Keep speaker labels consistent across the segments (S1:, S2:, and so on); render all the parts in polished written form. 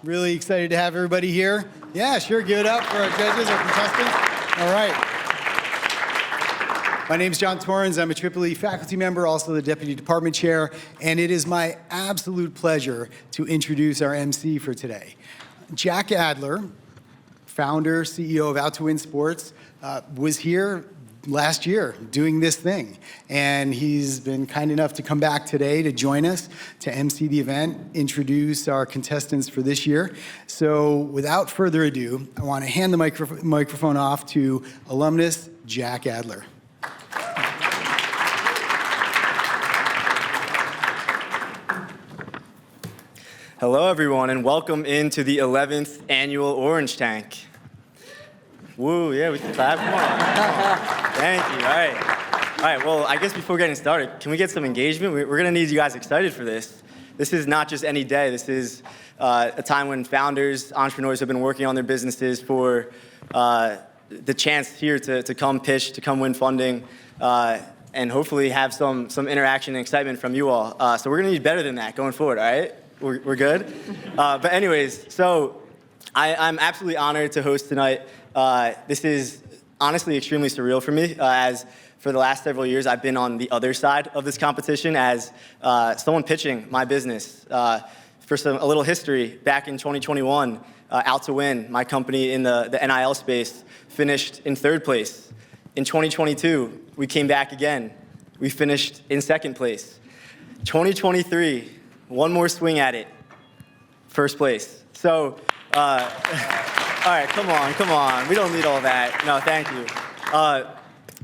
S1: Really excited to have everybody here. Yeah, sure, give it up for our judges, our contestants. All right. My name is John Torrens. I'm a EEE faculty member, also the Deputy Department Chair, and it is my absolute pleasure to introduce our MC for today. Jack Adler, founder, CEO of Out2Win Sports, was here last year doing this thing, and he's been kind enough to come back today to join us to MC the event, introduce our contestants for this year. So without further ado, I want to hand the microphone off to alumnus Jack Adler.
S2: Hello, everyone, and welcome into the 11th annual Orange Tank. Woo, yeah, we can clap. Come on. Thank you. All right, well, I guess before getting started, can we get some engagement? We're going to need you guys excited for this. This is not just any day. This is a time when founders, entrepreneurs have been working on their businesses for the chance here to come pitch, to come win funding, and hopefully have some interaction and excitement from you all. So we're going to need better than that going forward, all right? We're good? But anyways, so I'm absolutely honored to host tonight. This is honestly extremely surreal for me, as for the last several years I've been on the other side of this competition as someone pitching my business. For a little history, back in 2021, Out2Win, my company in the NIL space, finished in 3rd place. In 2022, we came back again. We finished in 2nd place. 2023, one more swing at it, 1st place. So, all right, come on. We don't need all that. No, thank you.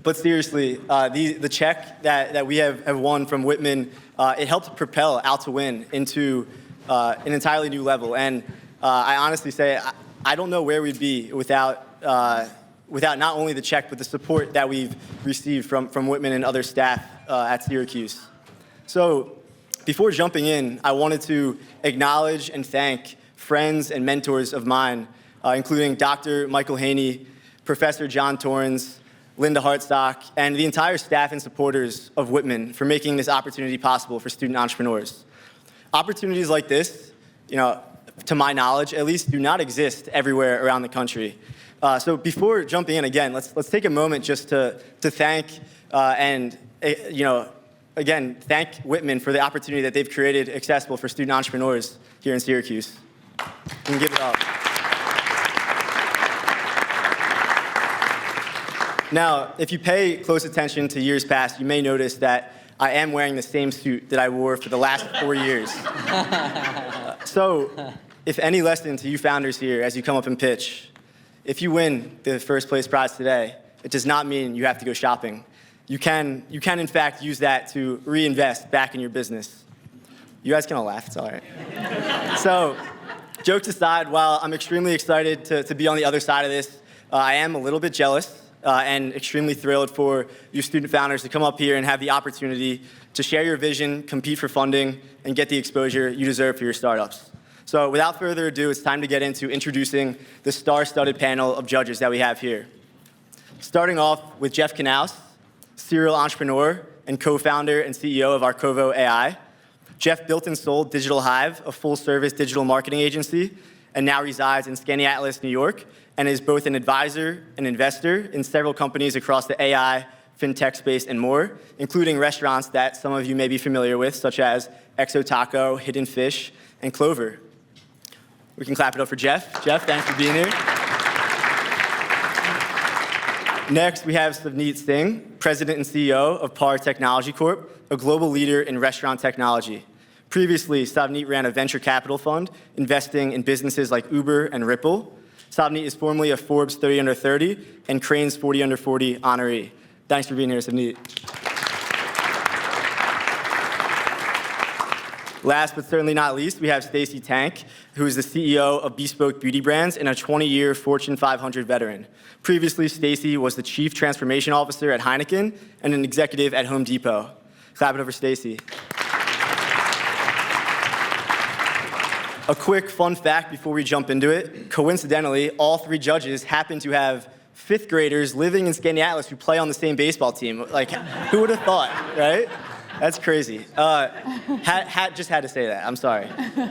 S2: But seriously, the check that we have won from Whitman, it helped propel Out2Win into an entirely new level. And I honestly say, I don't know where we'd be without not only the check, but the support that we've received from Whitman and other staff at Syracuse. So, before jumping in, I wanted to acknowledge and thank friends and mentors of mine, including Dr. Michael Haney, Professor John Torrens, Linda Hartsock, and the entire staff and supporters of Whitman for making this opportunity possible for student entrepreneurs. Opportunities like this, to my knowledge at least, do not exist everywhere around the country. So before jumping in again, let's take a moment just to thank again, thank Whitman for the opportunity that they've created accessible for student entrepreneurs here in Syracuse. You can give it up. Now, if you pay close attention to years past, you may notice that I am wearing the same suit that I wore for the last 4 years. So, if any lesson to you founders here as you come up and pitch, if you win the 1st place prize today, it does not mean you have to go shopping. You can in fact use that to reinvest back in your business. You guys can all laugh, it's all right. So, jokes aside, while I'm extremely excited to be on the other side of this, I am a little bit jealous and extremely thrilled for you student founders to come up here and have the opportunity to share your vision, compete for funding, and get the exposure you deserve for your startups. So without further ado, it's time to get into introducing the star-studded panel of judges that we have here. Starting off with Jeff Knaus, serial entrepreneur and co-founder and CEO of Arcovo AI. Jeff built and sold Digital Hive, a full-service digital marketing agency, and now resides in Skaneateles, New York, and is both an advisor and investor in several companies across the AI, fintech space, and more, including restaurants that some of you may be familiar with, such as Exo Taco, Hidden Fish, and Clover. We can clap it up for Jeff. Jeff, thanks for being here. Next, we have Savneet Singh, President and CEO of PAR Technology Corp., a global leader in restaurant technology. Previously, Savneet ran a venture capital fund investing in businesses like Uber and Ripple. Savneet is formerly a Forbes 30 Under 30 and Crain's 40 Under 40 honoree. Thanks for being here, Savneet. Last but certainly not least, we have Stacy Tank, who is the CEO of Bespoke Beauty Brands and a 20-year Fortune 500 veteran. Previously, Stacy was the Chief Transformation Officer at Heineken and an executive at Home Depot. Clap it up for Stacy. A quick fun fact before we jump into it. Coincidentally, all 3 judges happen to have 5th graders living in Skaneateles who play on the same baseball team. Like, who would have thought, right? That's crazy. Just had to say that. I'm sorry.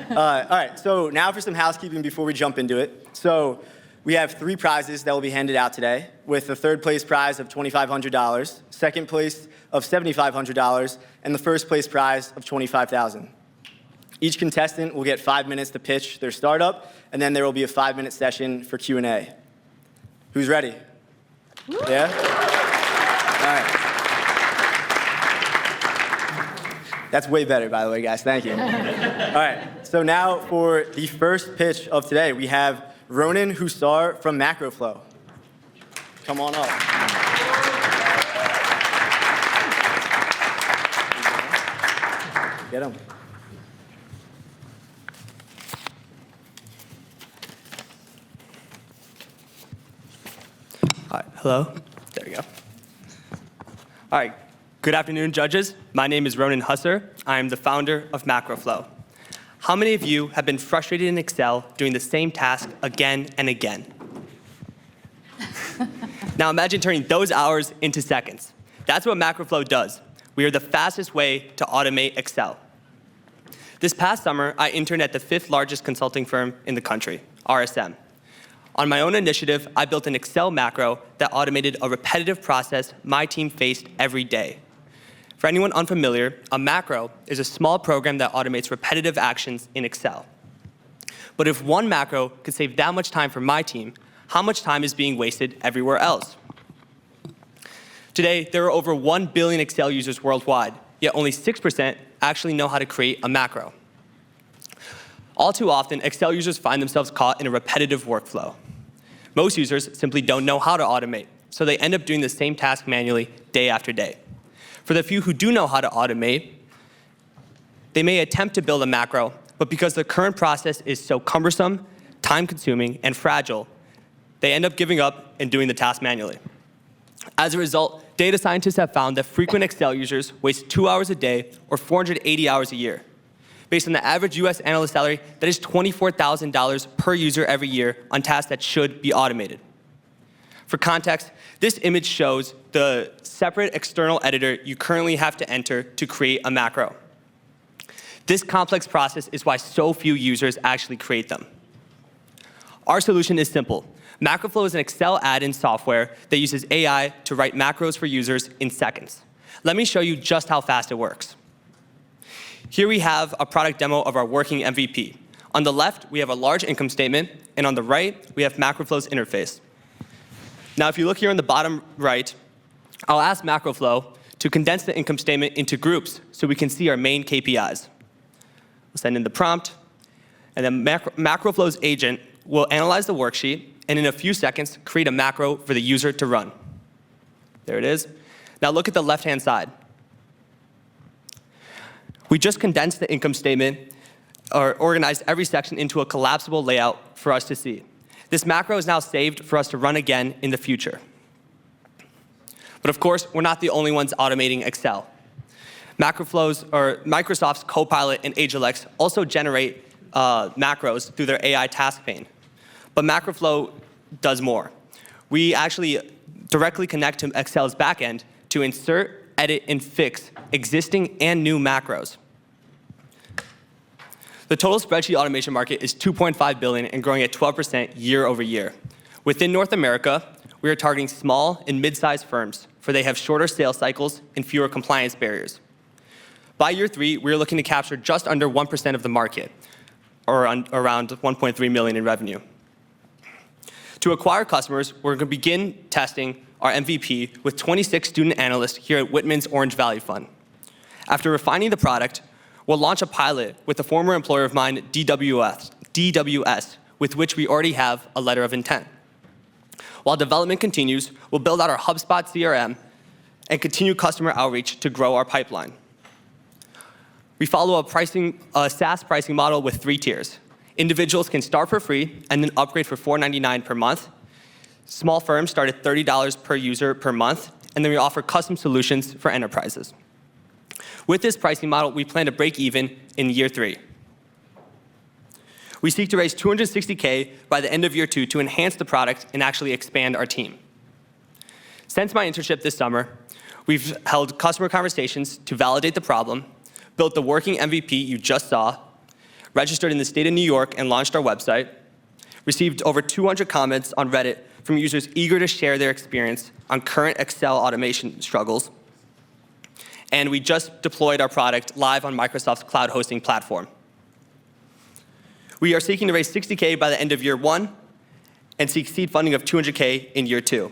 S2: All right, so now for some housekeeping before we jump into it. So we have 3 prizes that will be handed out today, with the third place prize of $2,500, second place of $7,500, and the first place prize of $25,000. Each contestant will get 5 minutes to pitch their startup, and then there will be a 5-minute session for Q&A. Who's ready? Yeah? All right. That's way better, by the way, guys. Thank you. All right, so now for the first pitch of today, we have Ronan Hussar from MacroFlow. Come on up. Get him.
S3: All right, hello. There we go. All right, good afternoon, judges. My name is Ronan Hussar. I am the founder of MacroFlow. How many of you have been frustrated in Excel doing the same task again and again? Now imagine turning those hours into seconds. That's what MacroFlow does. We are the fastest way to automate Excel. This past summer, I interned at the 5th largest consulting firm in the country, RSM. On my own initiative, I built an Excel macro that automated a repetitive process my team faced every day. For anyone unfamiliar, a macro is a small program that automates repetitive actions in Excel. But if one macro could save that much time for my team, how much time is being wasted everywhere else? Today, there are over 1 billion Excel users worldwide, yet only 6% actually know how to create a macro. All too often, Excel users find themselves caught in a repetitive workflow. Most users simply don't know how to automate, so they end up doing the same task manually day after day. For the few who do know how to automate, they may attempt to build a macro, but because the current process is so cumbersome, time-consuming, and fragile, they end up giving up and doing the task manually. As a result, data scientists have found that frequent Excel users waste 2 hours a day or 480 hours a year. Based on the average US analyst salary, that is $24,000 per user every year on tasks that should be automated. For context, this image shows the separate external editor you currently have to enter to create a macro. This complex process is why so few users actually create them. Our solution is simple. MacroFlow is an Excel add-in software that uses AI to write macros for users in seconds. Let me show you just how fast it works. Here we have a product demo of our working MVP. On the left, we have a large income statement, and on the right, we have MacroFlow's interface. Now, if you look here on the bottom right, I'll ask MacroFlow to condense the income statement into groups so we can see our main KPIs. We'll send in the prompt, and then MacroFlow's agent will analyze the worksheet and in a few seconds create a macro for the user to run. There it is. Now look at the left-hand side. We just condensed the income statement or organized every section into a collapsible layout for us to see. This macro is now saved for us to run again in the future. But of course, we're not the only ones automating Excel. Microsoft's Copilot and Agilex also generate macros through their AI task pane. But MacroFlow does more. We actually directly connect to Excel's backend to insert, edit, and fix existing and new macros. The total spreadsheet automation market is $2.5 billion and growing at 12% year over year. Within North America, we are targeting small and mid-sized firms, for they have shorter sales cycles and fewer compliance barriers. By year 3, we are looking to capture just under 1% of the market, or around 1.3 million in revenue. To acquire customers, we're going to begin testing our MVP with 26 student analysts here at Whitman's Orange Valley Fund. After refining the product, we'll launch a pilot with a former employer of mine, DWS, with which we already have a letter of intent. While development continues, we'll build out our HubSpot CRM and continue customer outreach to grow our pipeline. We follow a SaaS pricing model with 3 tiers. Individuals can start for free and then upgrade for $4.99 per month. Small firms start at $30 per user per month, and then we offer custom solutions for enterprises. With this pricing model, we plan to break even in year 3. We seek to raise $260K by the end of year 2 to enhance the product and actually expand our team. Since my internship this summer, We've held customer conversations to validate the problem, built the working MVP you just saw, registered in the state of New York and launched our website, received over 200 comments on Reddit from users eager to share their experience on current Excel automation struggles, and we just deployed our product live on Microsoft's cloud hosting platform. We are seeking to raise $60K by the end of year 1 and seek seed funding of $200K in year 2.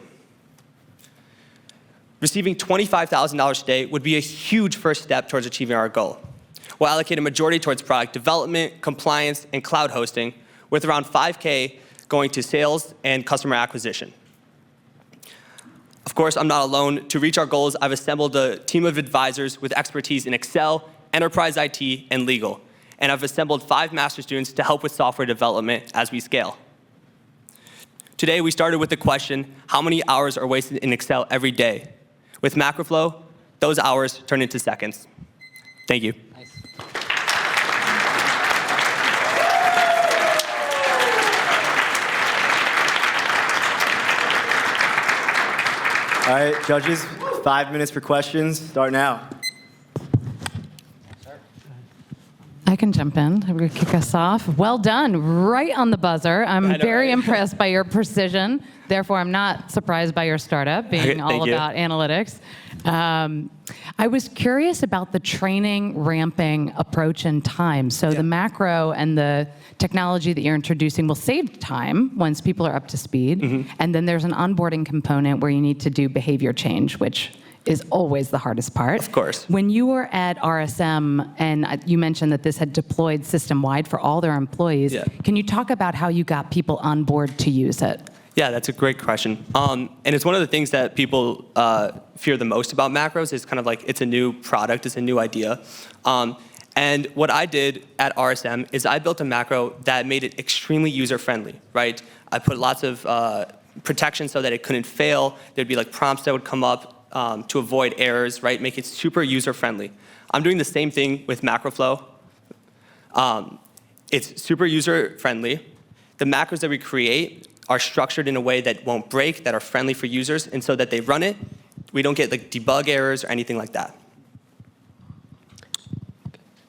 S3: Receiving $25,000 today would be a huge first step towards achieving our goal. We'll allocate a majority towards product development, compliance, and cloud hosting, with around $5K going to sales and customer acquisition. Of course, I'm not alone. To reach our goals, I've assembled a team of advisors with expertise in Excel, enterprise IT, and legal. And I've assembled 5 master students to help with software development as we scale. Today, we started with the question, how many hours are wasted in Excel every day? With MacroFlow, those hours turn into seconds. Thank you.
S4: Nice.
S2: All right, judges, 5 minutes for questions. Start now.
S5: I can jump in. I'm going to kick us off. Well done. Right on the buzzer. I'm very impressed by your precision. Therefore, I'm not surprised by your startup being all about analytics. I was curious about the training, ramping approach and time. So the macro and the technology that you're introducing will save time once people are up to speed. And then there's an onboarding component where you need to do behavior change, which is always the hardest part.
S3: Of course.
S5: When you were at RSM and you mentioned that this had deployed system-wide for all their employees, can you talk about how you got people on board to use it?
S3: Yeah, that's a great question. And it's one of the things that people fear the most about macros is kind of like it's a new product, it's a new idea. And what I did at RSM is I built a macro that made it extremely user-friendly, right? I put lots of protection so that it couldn't fail. There'd be like prompts that would come up to avoid errors, right? Make it super user-friendly. I'm doing the same thing with MacroFlow. It's super user-friendly. The macros that we create are structured in a way that won't break, that are friendly for users, and so that they run it, we don't get like debug errors or anything like that.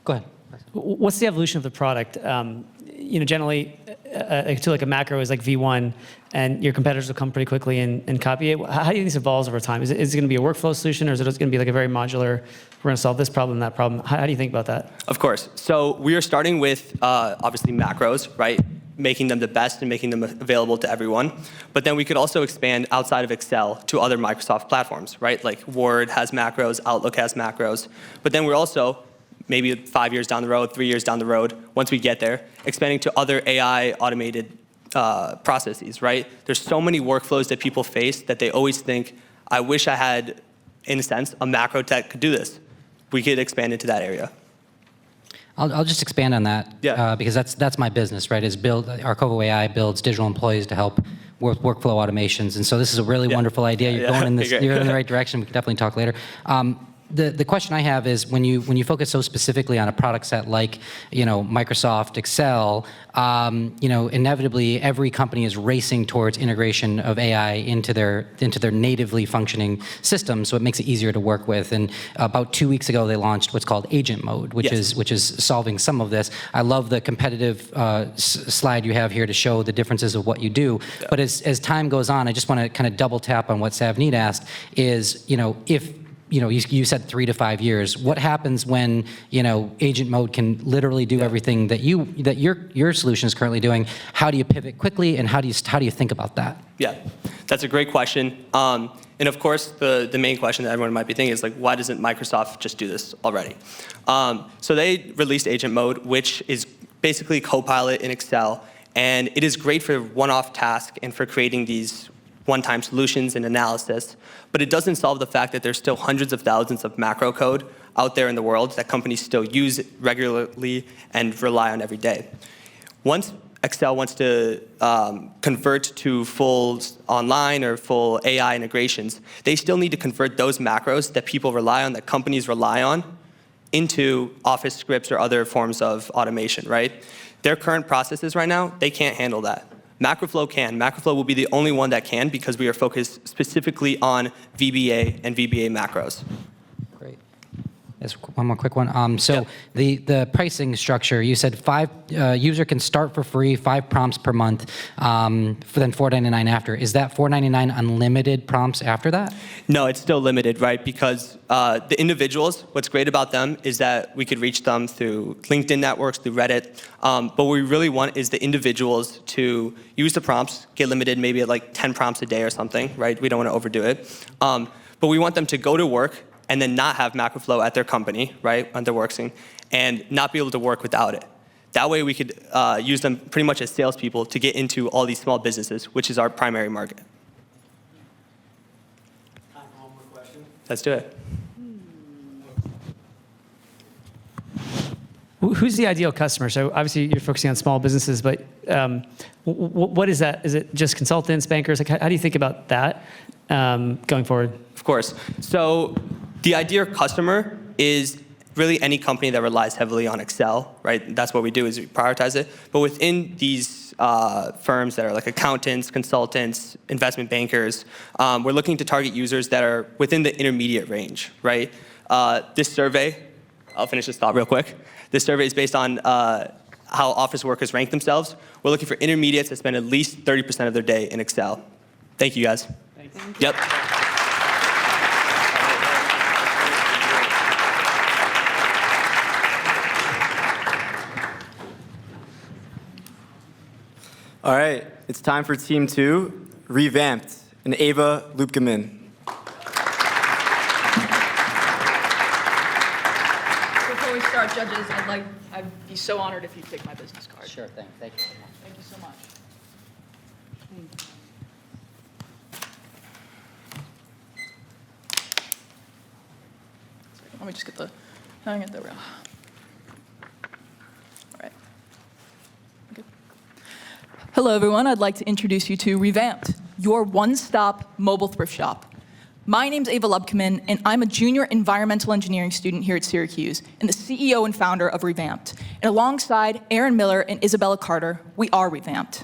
S4: Go ahead. What's the evolution of the product? Generally, a tool like a macro is like V1, and your competitors will come pretty quickly and copy it. How do you think this evolves over time? Is it going to be a workflow solution, or is it going to be like a very modular, we're going to solve this problem, that problem? How do you think about that?
S3: Of course. So we are starting with, obviously, macros, right? Making them the best and making them available to everyone. But then we could also expand outside of Excel to other Microsoft platforms, right? Like Word has macros, Outlook has macros. But then we're also, maybe 5 years down the road, 3 years down the road, once we get there, expanding to other AI automated processes, right? There's so many workflows that people face that they always think, I wish I had, in a sense, a macro that could do this. We could expand into that area.
S4: I'll just expand on that because that's my business, right? Is build our Covo AI builds digital employees to help with workflow automations, and so this is a really wonderful idea. You're going in this, you're in the right direction. We can definitely talk later. The question I have is when you focus so specifically on a product set like Microsoft Excel, inevitably every company is racing towards integration of AI into their natively functioning system, so it makes it easier to work with. And about 2 weeks ago, they launched what's called Agent Mode, which is solving some of this. I love the competitive slide you have here to show the differences of what you do. But as time goes on, I just want to kind of double tap on what Savneet asked. Is if you said 3 to 5 years. What happens when Agent Mode can literally do everything that your solution is currently doing? How do you pivot quickly, and how do you think about that?
S3: Yeah, that's a great question. And of course, the main question that everyone might be thinking is like, why doesn't Microsoft just do this already? So they released Agent Mode, which is basically Copilot in Excel, and it is great for one-off tasks and for creating these one-time solutions and analysis, but it doesn't solve the fact that there's still hundreds of thousands of macro code out there in the world that companies still use regularly and rely on every day. Once Excel wants to convert to full online or full AI integrations, they still need to convert those macros that people rely on, that companies rely on, into Office scripts or other forms of automation, right? Their current processes right now, they can't handle that. Macroflow can. Macroflow will be the only one that can because we are focused specifically on VBA and VBA macros.
S4: Great. Just one more quick one. So the pricing structure, you said user can start for free, 5 prompts per month, then $4.99 after. Is that $4.99 unlimited prompts after that?
S3: No, it's still limited, right? Because the individuals, what's great about them is that we could reach them through LinkedIn networks, through Reddit. But what we really want is the individuals to use the prompts, get limited maybe at like 10 prompts a day or something, right? We don't want to overdo it. But we want them to go to work and then not have Macroflow at their company, right, on their work scene, and not be able to work without it. That way we could use them pretty much as salespeople to get into all these small businesses, which is our primary market.
S2: Time for one more question.
S3: Let's do it.
S6: Who's the ideal customer? So obviously you're focusing on small businesses, but what is that? Is it just consultants, bankers? Like, how do you think about that going forward?
S3: Of course. So the ideal customer is really any company that relies heavily on Excel, right? That's what we do, is we prioritize it. But within these firms that are like accountants, consultants, investment bankers, we're looking to target users that are within the intermediate range, right? This survey, I'll finish this thought real quick. This survey is based on how office workers rank themselves. We're looking for intermediates that spend at least 30% of their day in Excel. Thank you, guys.
S6: Thanks.
S3: Yep.
S2: All right, it's time for Team 2, Revamped, and Ava Lupkeman.
S7: Before we start, judges, I'd be so honored if you take my business card.
S4: Sure thing. Thank you so much.
S7: Thank you so much. Let me just get the, there we go. All right. Good. Hello, everyone. I'd like to introduce you to Revamped, your one-stop mobile thrift shop. My name's Ava Lupkeman, and I'm a junior environmental engineering student here at Syracuse and the CEO and founder of Revamped. And alongside Aaron Miller and Isabella Carter, we are Revamped.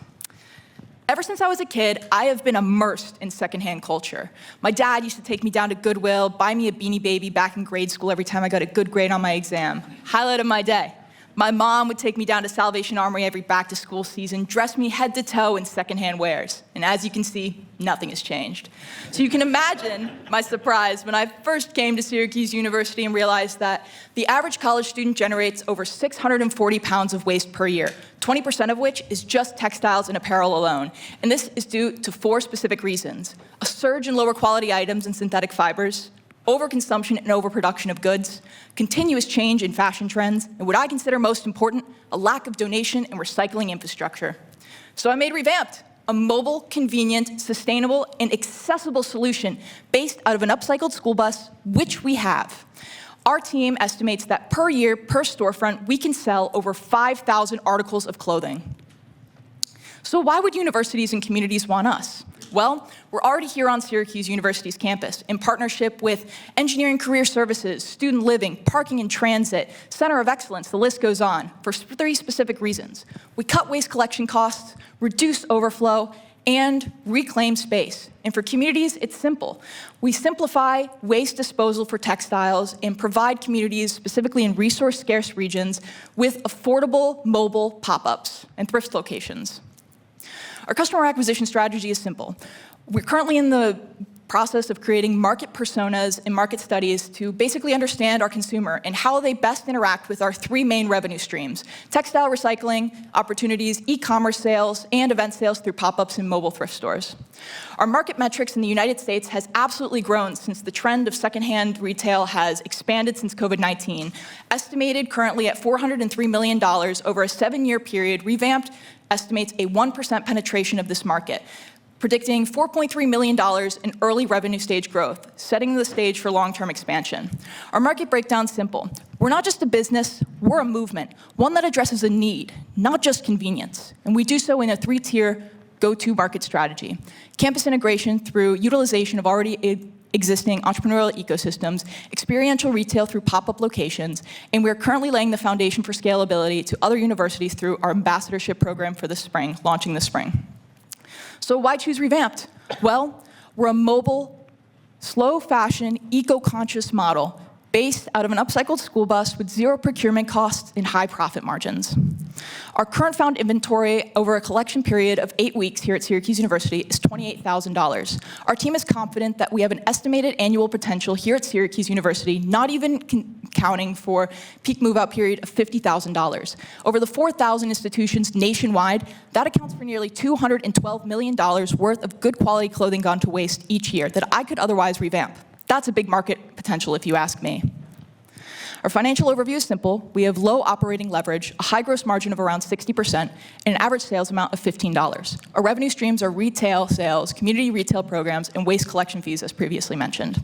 S7: Ever since I was a kid, I have been immersed in secondhand culture. My dad used to take me down to Goodwill, buy me a Beanie Baby back in grade school every time I got a good grade on my exam. Highlight of my day. My mom would take me down to Salvation Armory every back-to-school season, dress me head to toe in secondhand wares. And as you can see, nothing has changed. So you can imagine my surprise when I first came to Syracuse University and realized that the average college student generates over 640 pounds of waste per year, 20% of which is just textiles and apparel alone. And this is due to 4 specific reasons: a surge in lower quality items and synthetic fibers, overconsumption and overproduction of goods, continuous change in fashion trends, and what I consider most important, a lack of donation and recycling infrastructure. So I made Revamped, a mobile, convenient, sustainable, and accessible solution based out of an upcycled school bus, which we have. Our team estimates that per year, per storefront, we can sell over 5,000 articles of clothing. So why would universities and communities want us? Well, we're already here on Syracuse University's campus in partnership with Engineering Career Services, Student Living, Parking and Transit, Center of Excellence, the list goes on, for 3 specific reasons. We cut waste collection costs, reduce overflow, and reclaim space. And for communities, it's simple. We simplify waste disposal for textiles and provide communities, specifically in resource-scarce regions, with affordable mobile pop-ups and thrift locations. Our customer acquisition strategy is simple. We're currently in the process of creating market personas and market studies to basically understand our consumer and how they best interact with our 3 main revenue streams: textile recycling opportunities, e-commerce sales, and event sales through pop-ups and mobile thrift stores. Our market metrics in the United States has absolutely grown since the trend of secondhand retail has expanded since COVID-19. Estimated currently at $403 million over a 7-year period, Revamped estimates a 1% penetration of this market, predicting $4.3 million in early revenue stage growth, setting the stage for long-term expansion. Our market breakdown's simple. We're not just a business, we're a movement, one that addresses a need, not just convenience. And we do so in a 3-tier go-to market strategy. Campus integration through utilization of already existing entrepreneurial ecosystems, experiential retail through pop-up locations, and we're currently laying the foundation for scalability to other universities through our ambassadorship program for the spring, launching this spring. So why choose Revamped? Well, we're a mobile, slow fashion, eco-conscious model based out of an upcycled school bus with zero procurement costs and high profit margins. Our current found inventory over a collection period of 8 weeks here at Syracuse University is $28,000. Our team is confident that we have an estimated annual potential here at Syracuse University, not even counting for peak move-out period of $50,000. Over the 4,000 institutions nationwide, that accounts for nearly $212 million worth of good quality clothing gone to waste each year that I could otherwise revamp. That's a big market potential if you ask me. Our financial overview is simple. We have low operating leverage, a high gross margin of around 60%, and an average sales amount of $15. Our revenue streams are retail sales, community retail programs, and waste collection fees, as previously mentioned.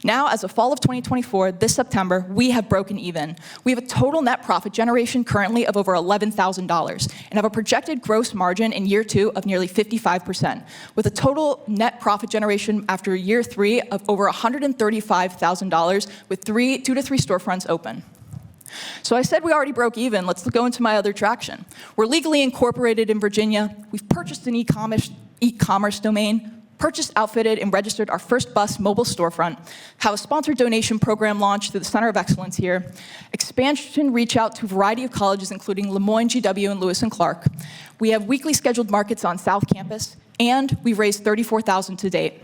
S7: Now, as of fall of 2024, this September, we have broken even. We have a total net profit generation currently of over $11,000 and have a projected gross margin in year 2 of nearly 55%, with a total net profit generation after year 3 of over $135,000 with 2 to 3 storefronts open. So I said we already broke even. Let's go into my other traction. We're legally incorporated in Virginia. We've purchased an e-commerce domain, purchased, outfitted, and registered our first bus mobile storefront, have a sponsored donation program launched through the Center of Excellence here, expansion reach out to a variety of colleges, including Lemoyne, GW, and Lewis and Clark. We have weekly scheduled markets on South Campus, and we've raised $34,000 to date.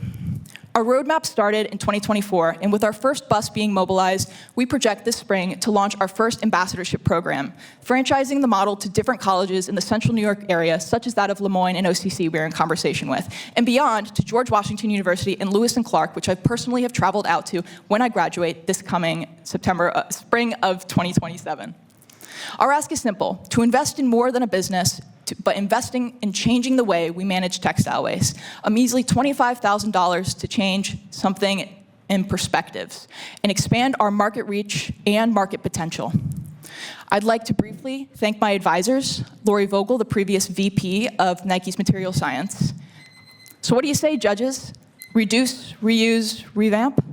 S7: Our roadmap started in 2024, and with our first bus being mobilized, we project this spring to launch our first ambassadorship program, franchising the model to different colleges in the central New York area, such as that of Lemoyne and OCC we're in conversation with, and beyond to George Washington University and Lewis and Clark, which I personally have traveled out to when I graduate this coming spring of 2027. Our ask is simple: to invest in more than a business, but investing in changing the way we manage textile waste. A measly $25,000 to change something in perspectives and expand our market reach and market potential. I'd like to briefly thank my advisors, Lori Vogel, the previous VP of Nike's Material Science. So what do you say, judges? Reduce, reuse, revamp?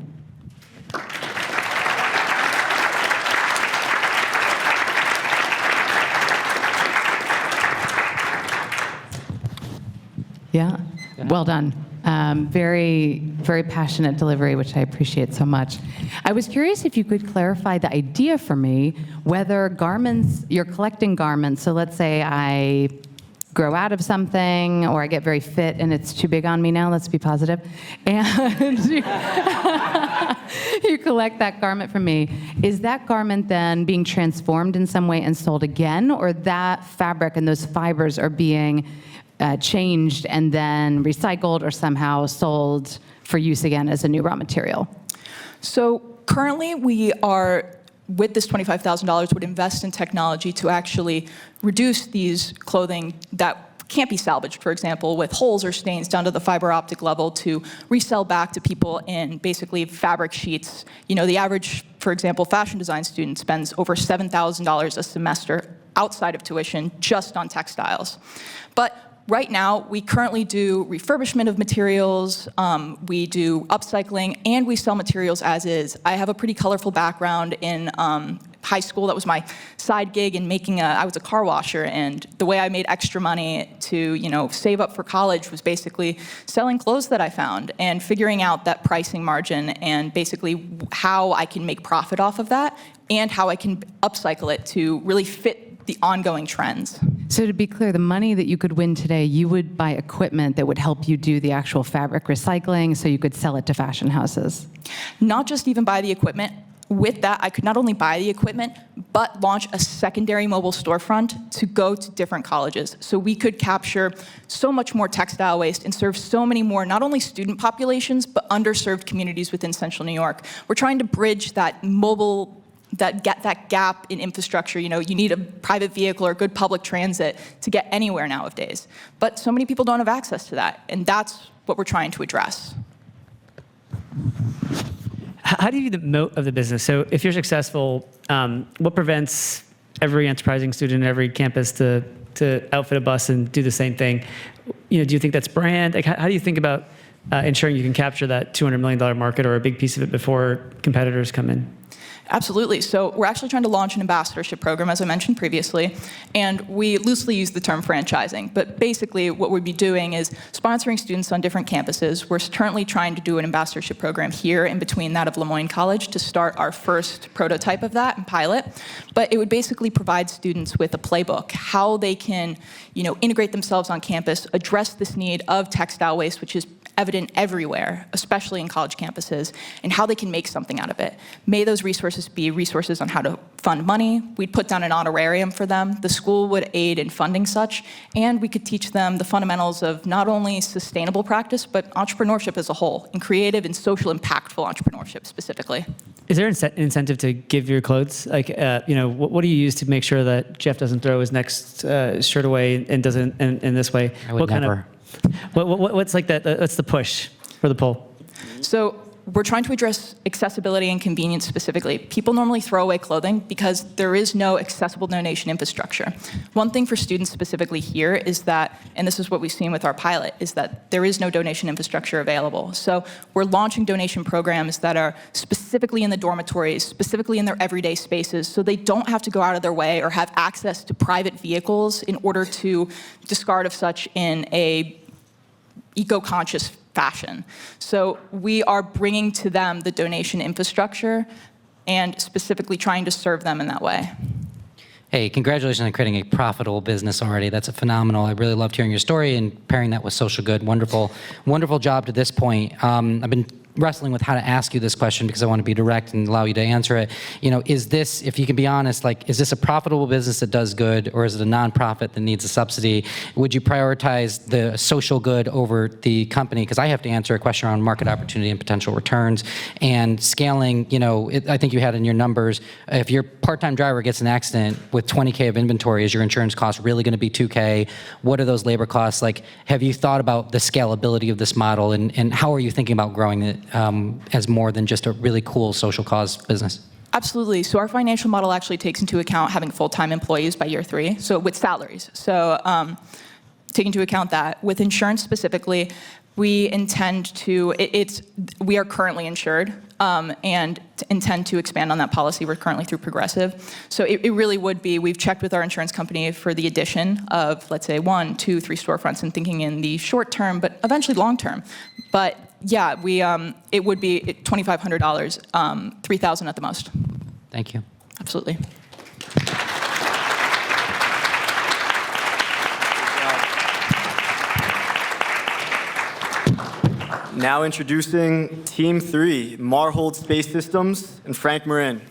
S5: Yeah, well done. Very, very passionate delivery, which I appreciate so much. I was curious if you could clarify the idea for me, whether garments, you're collecting garments, so let's say I grow out of something or I get very fit and it's too big on me now, let's be positive, and you collect that garment from me. Is that garment then being transformed in some way and sold again, or that fabric and those fibers are being changed and then recycled or somehow sold for use again as a new raw material?
S7: So currently we are, with this $25,000, would invest in technology to actually reduce these clothing that can't be salvaged, for example, with holes or stains down to the fiber optic level to resell back to people in basically fabric sheets. You know, the average, for example, fashion design student spends over $7,000 a semester outside of tuition just on textiles. But right now, we currently do refurbishment of materials, we do upcycling, and we sell materials as is. I have a pretty colorful background in high school. That was my side gig in making I was a car washer, and the way I made extra money to, save up for college was basically selling clothes that I found and figuring out that pricing margin and basically how I can make profit off of that and how I can upcycle it to really fit the ongoing trends.
S5: So to be clear, the money that you could win today, you would buy equipment that would help you do the actual fabric recycling so you could sell it to fashion houses?
S7: Not just even buy the equipment. With that, I could not only buy the equipment, but launch a secondary mobile storefront to go to different colleges. So we could capture so much more textile waste and serve so many more, not only student populations, but underserved communities within Central New York. We're trying to bridge that that gap in infrastructure. You need a private vehicle or good public transit to get anywhere nowadays. But so many people don't have access to that, and that's what we're trying to address.
S6: How do you view the moat of the business? So if you're successful, what prevents every enterprising student at every campus to outfit a bus and do the same thing? Do you think that's brand? Like, how do you think about ensuring you can capture that $200 million market or a big piece of it before competitors come in?
S7: Absolutely. So we're actually trying to launch an ambassadorship program, as I mentioned previously, and we loosely use the term franchising. But basically, what we'd be doing is sponsoring students on different campuses. We're currently trying to do an ambassadorship program here in between that of Lemoyne College to start our first prototype of that and pilot. But it would basically provide students with a playbook, how they can, integrate themselves on campus, address this need of textile waste, which is evident everywhere, especially in college campuses, and how they can make something out of it. May those resources be resources on how to fund money. We'd put down an honorarium for them. The school would aid in funding such, and we could teach them the fundamentals of not only sustainable practice, but entrepreneurship as a whole, and creative and social impactful entrepreneurship specifically.
S6: Is there an incentive to give your clothes? Like, what do you use to make sure that Jeff doesn't throw his next shirt away and doesn't in this way?
S4: I would never.
S6: What's like that? What's the push or the pull?
S7: So we're trying to address accessibility and convenience specifically. People normally throw away clothing because there is no accessible donation infrastructure. One thing for students specifically here is that, and this is what we've seen with our pilot, is that there is no donation infrastructure available. So we're launching donation programs that are specifically in the dormitories, specifically in their everyday spaces, so they don't have to go out of their way or have access to private vehicles in order to discard of such in a eco-conscious fashion. So we are bringing to them the donation infrastructure and specifically trying to serve them in that way.
S4: Hey, congratulations on creating a profitable business already. That's phenomenal. I really loved hearing your story and pairing that with social good. Wonderful, wonderful job to this point. I've been wrestling with how to ask you this question because I want to be direct and allow you to answer it. Is this, if you can be honest, is this a profitable business that does good, or is it a nonprofit that needs a subsidy? Would you prioritize the social good over the company? Because I have to answer a question around market opportunity and potential returns and scaling. I think you had in your numbers, if your part-time driver gets an accident with 20K of inventory, is your insurance cost really going to be 2K? What are those labor costs? Have you thought about the scalability of this model, and how are you thinking about growing it as more than just a really cool social cause business?
S7: Absolutely. So our financial model actually takes into account having full-time employees by year 3, so with salaries. So take into account that. With insurance specifically, we intend to, we are currently insured and intend to expand on that policy. We're currently through Progressive. So it really would be, we've checked with our insurance company for the addition of, let's say, 1, 2, 3 storefronts, and thinking in the short term, but eventually long term. But yeah, it would be $2,500, $3,000 at the most.
S4: Thank you.
S7: Absolutely.
S2: Now introducing Team 3, Marhold Space Systems and Frank Marin.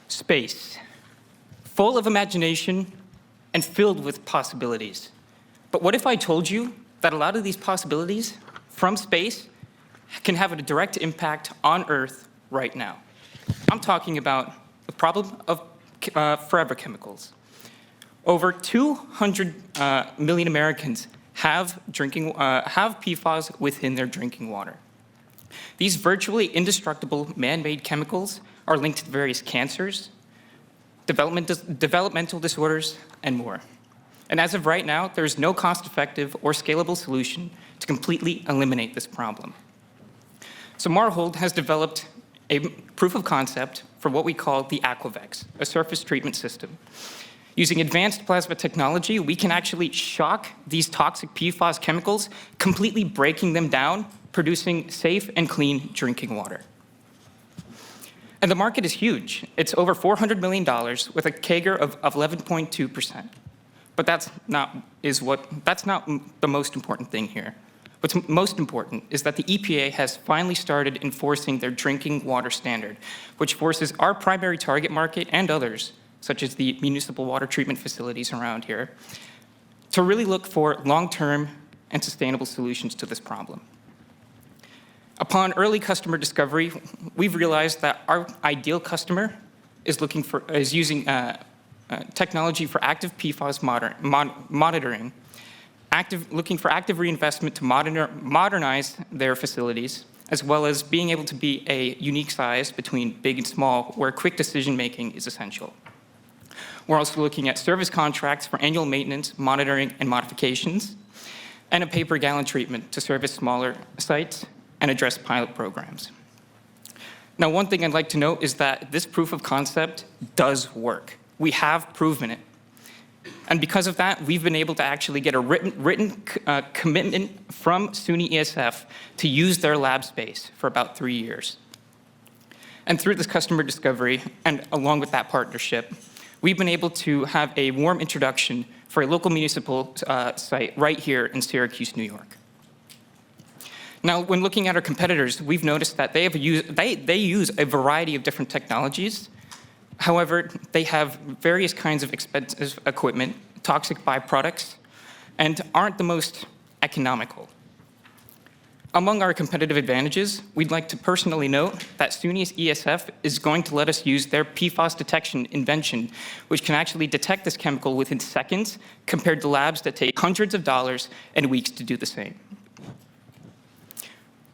S8: Space, full of imagination and filled with possibilities. But what if I told you that a lot of these possibilities from space can have a direct impact on Earth right now? I'm talking about the problem of forever chemicals. Over 200 million Americans have PFAS within their drinking water. These virtually indestructible man-made chemicals are linked to various cancers, developmental disorders, and more. And as of right now, there is no cost-effective or scalable solution to completely eliminate this problem. So Marhold has developed a proof of concept for what we call the Aquavex, a surface treatment system. Using advanced plasma technology, we can actually shock these toxic PFAS chemicals, completely breaking them down, producing safe and clean drinking water. And the market is huge. It's over $400 million with a CAGR of 11.2%. But that's not the most important thing here. What's most important is that the EPA has finally started enforcing their drinking water standard, which forces our primary target market and others, such as the municipal water treatment facilities around here, to really look for long-term and sustainable solutions to this problem. Upon early customer discovery, we've realized that our ideal customer is using technology for active PFAS monitoring, looking for active reinvestment to modernize their facilities, as well as being able to be a unique size between big and small, where quick decision-making is essential. We're also looking at service contracts for annual maintenance, monitoring, and modifications, and a pay-per-gallon treatment to service smaller sites and address pilot programs. Now, one thing I'd like to note is that this proof of concept does work. We have proven it. And because of that, we've been able to actually get a written commitment from SUNY ESF to use their lab space for about 3 years. And through this customer discovery, and along with that partnership, we've been able to have a warm introduction for a local municipal site right here in Syracuse, New York. Now, when looking at our competitors, we've noticed that they use a variety of different technologies. However, they have various kinds of expensive equipment, toxic byproducts, and aren't the most economical. Among our competitive advantages, we'd like to personally note that SUNY's ESF is going to let us use their PFAS detection invention, which can actually detect this chemical within seconds, compared to labs that take hundreds of dollars and weeks to do the same.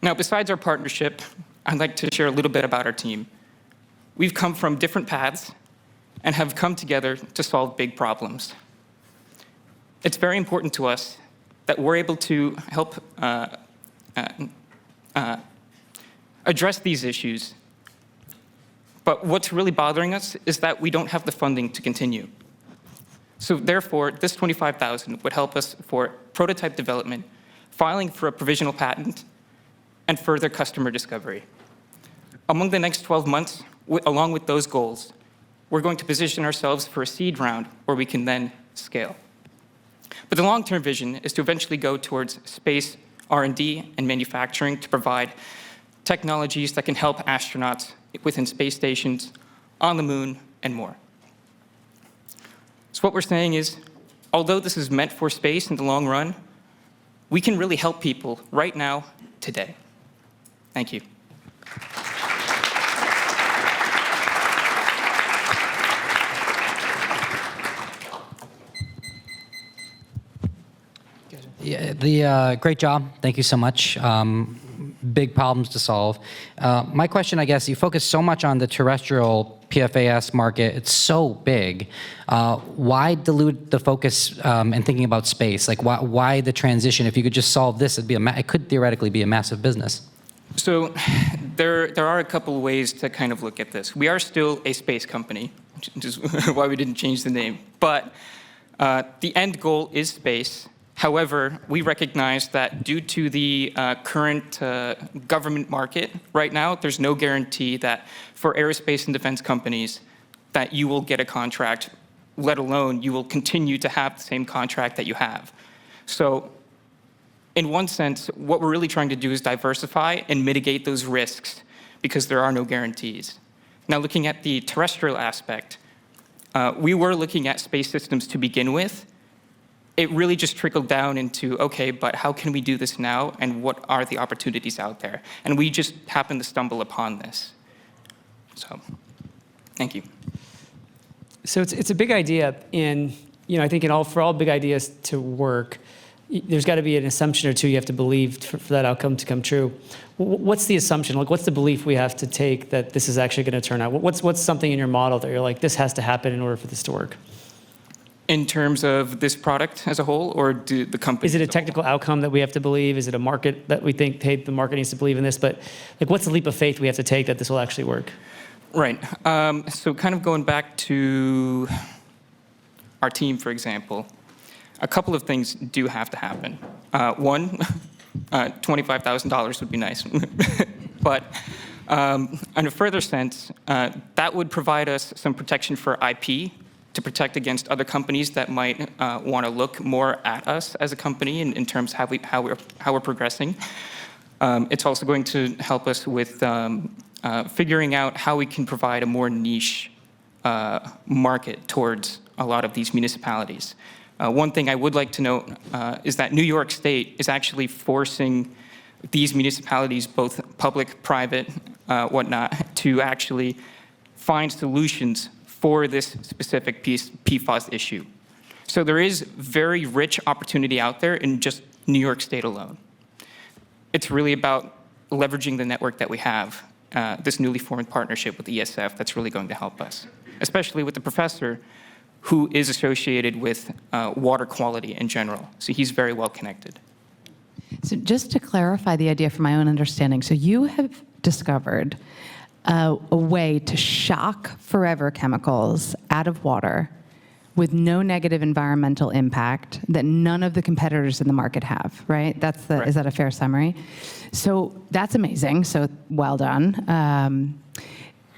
S8: Now, besides our partnership, I'd like to share a little bit about our team. We've come from different paths and have come together to solve big problems. It's very important to us that we're able to help address these issues. But what's really bothering us is that we don't have the funding to continue. So therefore, this $25,000 would help us for prototype development, filing for a provisional patent, and further customer discovery. Among the next 12 months, along with those goals, we're going to position ourselves for a seed round where we can then scale. But the long-term vision is to eventually go towards space R&D and manufacturing to provide technologies that can help astronauts within space stations, on the moon, and more. So what we're saying is, although this is meant for space in the long run, we can really help people right now, today. Thank you.
S4: Yeah, great job. Thank you so much. Big problems to solve. My question, I guess, you focus so much on the terrestrial PFAS market. It's so big. Why dilute the focus and thinking about space? Like, why the transition? If you could just solve this, it could theoretically be a massive business.
S8: So there are a couple of ways to kind of look at this. We are still a space company, which is why we didn't change the name. But the end goal is space. However, we recognize that due to the current government market right now, there's no guarantee that for aerospace and defense companies that you will get a contract, let alone you will continue to have the same contract that you have. So in one sense, what we're really trying to do is diversify and mitigate those risks because there are no guarantees. Now, looking at the terrestrial aspect, we were looking at space systems to begin with. It really just trickled down into, okay, but how can we do this now, and what are the opportunities out there? And we just happened to stumble upon this. So, thank you.
S6: So it's a big idea, and I think for all big ideas to work, there's got to be an assumption or two you have to believe for that outcome to come true. What's the assumption? Like, what's the belief we have to take that this is actually going to turn out? What's something in your model that you're like, this has to happen in order for this to work?
S8: In terms of this product as a whole, or do the company?
S6: Is it a technical outcome that we have to believe? Is it a market that we think, hey, the market needs to believe in this? But like, what's the leap of faith we have to take that this will actually work?
S8: Right. So kind of going back to our team, for example, a couple of things do have to happen. One, $25,000 would be nice. But in a further sense, that would provide us some protection for IP to protect against other companies that might want to look more at us as a company in terms of how we're progressing. It's also going to help us with figuring out how we can provide a more niche market towards a lot of these municipalities. One thing I would like to note is that New York State is actually forcing these municipalities, both public, private, whatnot, to actually find solutions for this specific PFAS issue. So there is very rich opportunity out there in just New York State alone. It's really about leveraging the network that we have, this newly formed partnership with ESF that's really going to help us, especially with the professor who is associated with water quality in general. So he's very well connected.
S5: So just to clarify the idea from my own understanding, so you have discovered a way to shock forever chemicals out of water with no negative environmental impact that none of the competitors in the market have, right?
S8: Right.
S5: Is that a fair summary? So that's amazing, so well done.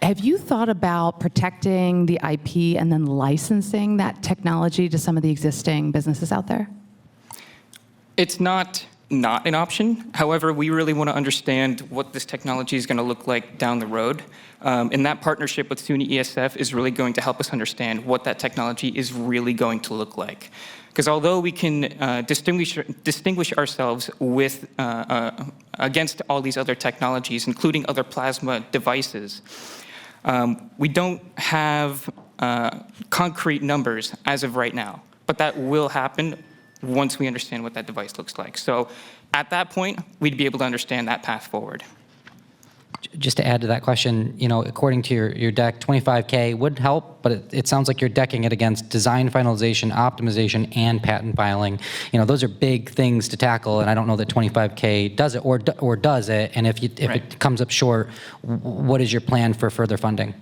S5: Have you thought about protecting the IP and then licensing that technology to some of the existing businesses out there?
S8: It's not an option. However, we really want to understand what this technology is going to look like down the road. And that partnership with SUNY ESF is really going to help us understand what that technology is really going to look like. Because although we can distinguish ourselves with, against all these other technologies, including other plasma devices, we don't have concrete numbers as of right now. But that will happen once we understand what that device looks like. So at that point, we'd be able to understand that path forward.
S4: Just to add to that question, according to your deck, 25K would help, but it sounds like you're decking it against design finalization, optimization, and patent filing. Those are big things to tackle, and I don't know that 25K does it or does it. And if it comes up short, what is your plan for further funding?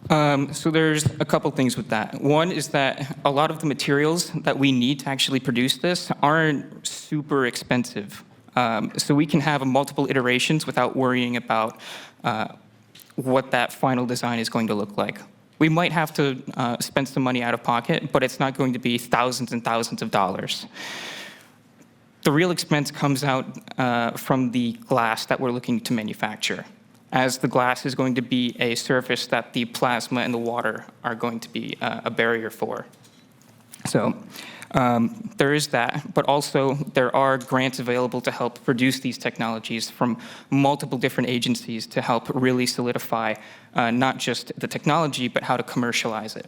S8: So there's a couple things with that. One is that a lot of the materials that we need to actually produce this aren't super expensive. So we can have multiple iterations without worrying about what that final design is going to look like. We might have to spend some money out of pocket, but it's not going to be thousands and thousands of dollars. The real expense comes out from the glass that we're looking to manufacture, as the glass is going to be a surface that the plasma and the water are going to be a barrier for. So there is that, but also there are grants available to help produce these technologies from multiple different agencies to help really solidify not just the technology, but how to commercialize it.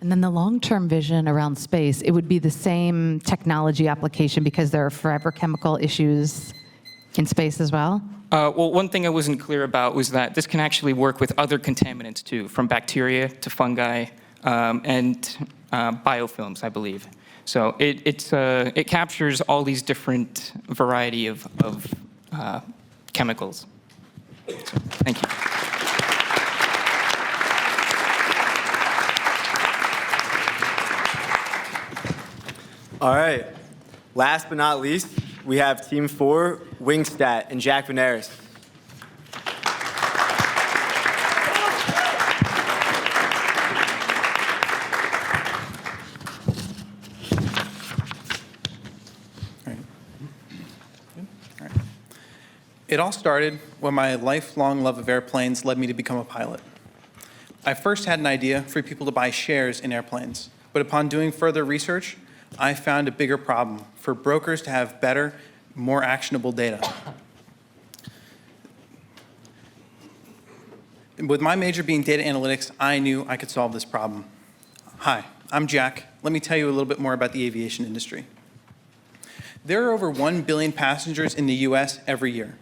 S5: And then the long-term vision around space, it would be the same technology application because there are forever chemical issues in space as well?
S8: Well, one thing I wasn't clear about was that this can actually work with other contaminants too, from bacteria to fungi and biofilms, I believe. So it captures all these different variety of chemicals. So, thank you.
S2: All right. Last but not least, we have Team 4, Wingstat, and Jack Veneris.
S9: It all started when my lifelong love of airplanes led me to become a pilot. I first had an idea for people to buy shares in airplanes, but upon doing further research, I found a bigger problem for brokers to have better, more actionable data. With my major being data analytics, I knew I could solve this problem. Hi, I'm Jack. Let me tell you a little bit more about the aviation industry. There are over 1 billion passengers in the US every year.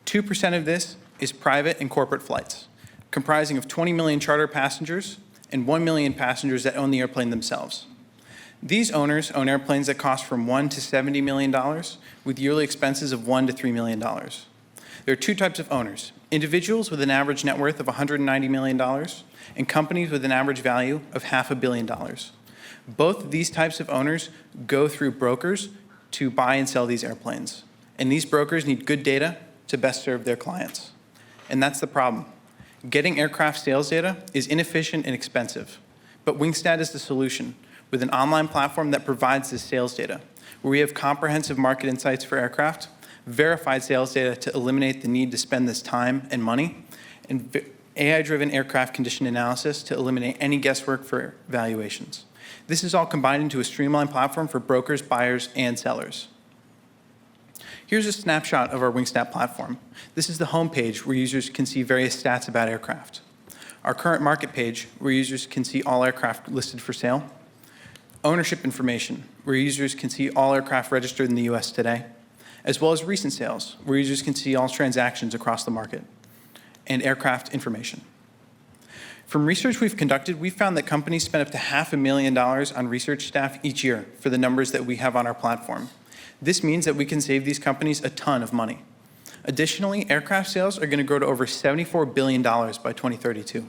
S9: 2% of this is private and corporate flights, comprising of 20 million charter passengers and 1 million passengers that own the airplane themselves. These owners own airplanes that cost from $1 to $70 million, with yearly expenses of $1 to $3 million. There are two types of owners: individuals with an average net worth of $190 million, and companies with an average value of $500 million. Both of these types of owners go through brokers to buy and sell these airplanes. And these brokers need good data to best serve their clients. And that's the problem. Getting aircraft sales data is inefficient and expensive. But Wingstat is the solution, with an online platform that provides this sales data, where we have comprehensive market insights for aircraft, verified sales data to eliminate the need to spend this time and money, and AI-driven aircraft condition analysis to eliminate any guesswork for valuations. This is all combined into a streamlined platform for brokers, buyers, and sellers. Here's a snapshot of our Wingstat platform. This is the home page where users can see various stats about aircraft. Our current market page, where users can see all aircraft listed for sale. Ownership information, where users can see all aircraft registered in the US today. as well as recent sales, where users can see all transactions across the market, and aircraft information. From research we've conducted, we've found that companies spend up to $500,000 on research staff each year for the numbers that we have on our platform. This means that we can save these companies a ton of money. Additionally, aircraft sales are going to grow to over $74 billion by 2032.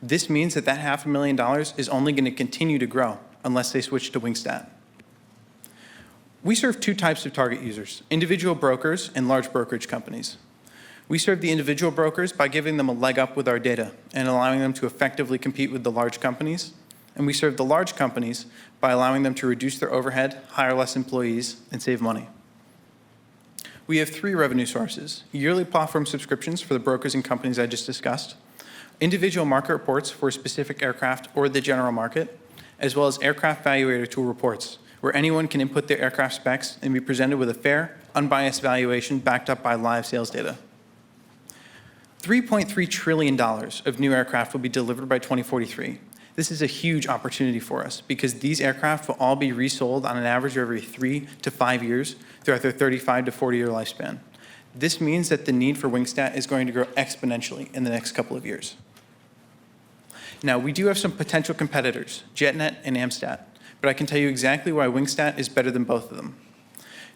S9: This means that $500,000 is only going to continue to grow unless they switch to Wingstat. We serve two types of target users, individual brokers and large brokerage companies. We serve the individual brokers by giving them a leg up with our data and allowing them to effectively compete with the large companies. And we serve the large companies by allowing them to reduce their overhead, hire less employees, and save money. We have three revenue sources: yearly platform subscriptions for the brokers and companies I just discussed, individual market reports for a specific aircraft or the general market, as well as aircraft valuator tool reports, where anyone can input their aircraft specs and be presented with a fair, unbiased valuation backed up by live sales data. $3.3 trillion of new aircraft will be delivered by 2043. This is a huge opportunity for us because these aircraft will all be resold on an average every 3 to 5 years throughout their 35 to 40-year lifespan. This means that the need for Wingstat is going to grow exponentially in the next couple of years. Now, we do have some potential competitors, JetNet and Amstat, but I can tell you exactly why Wingstat is better than both of them.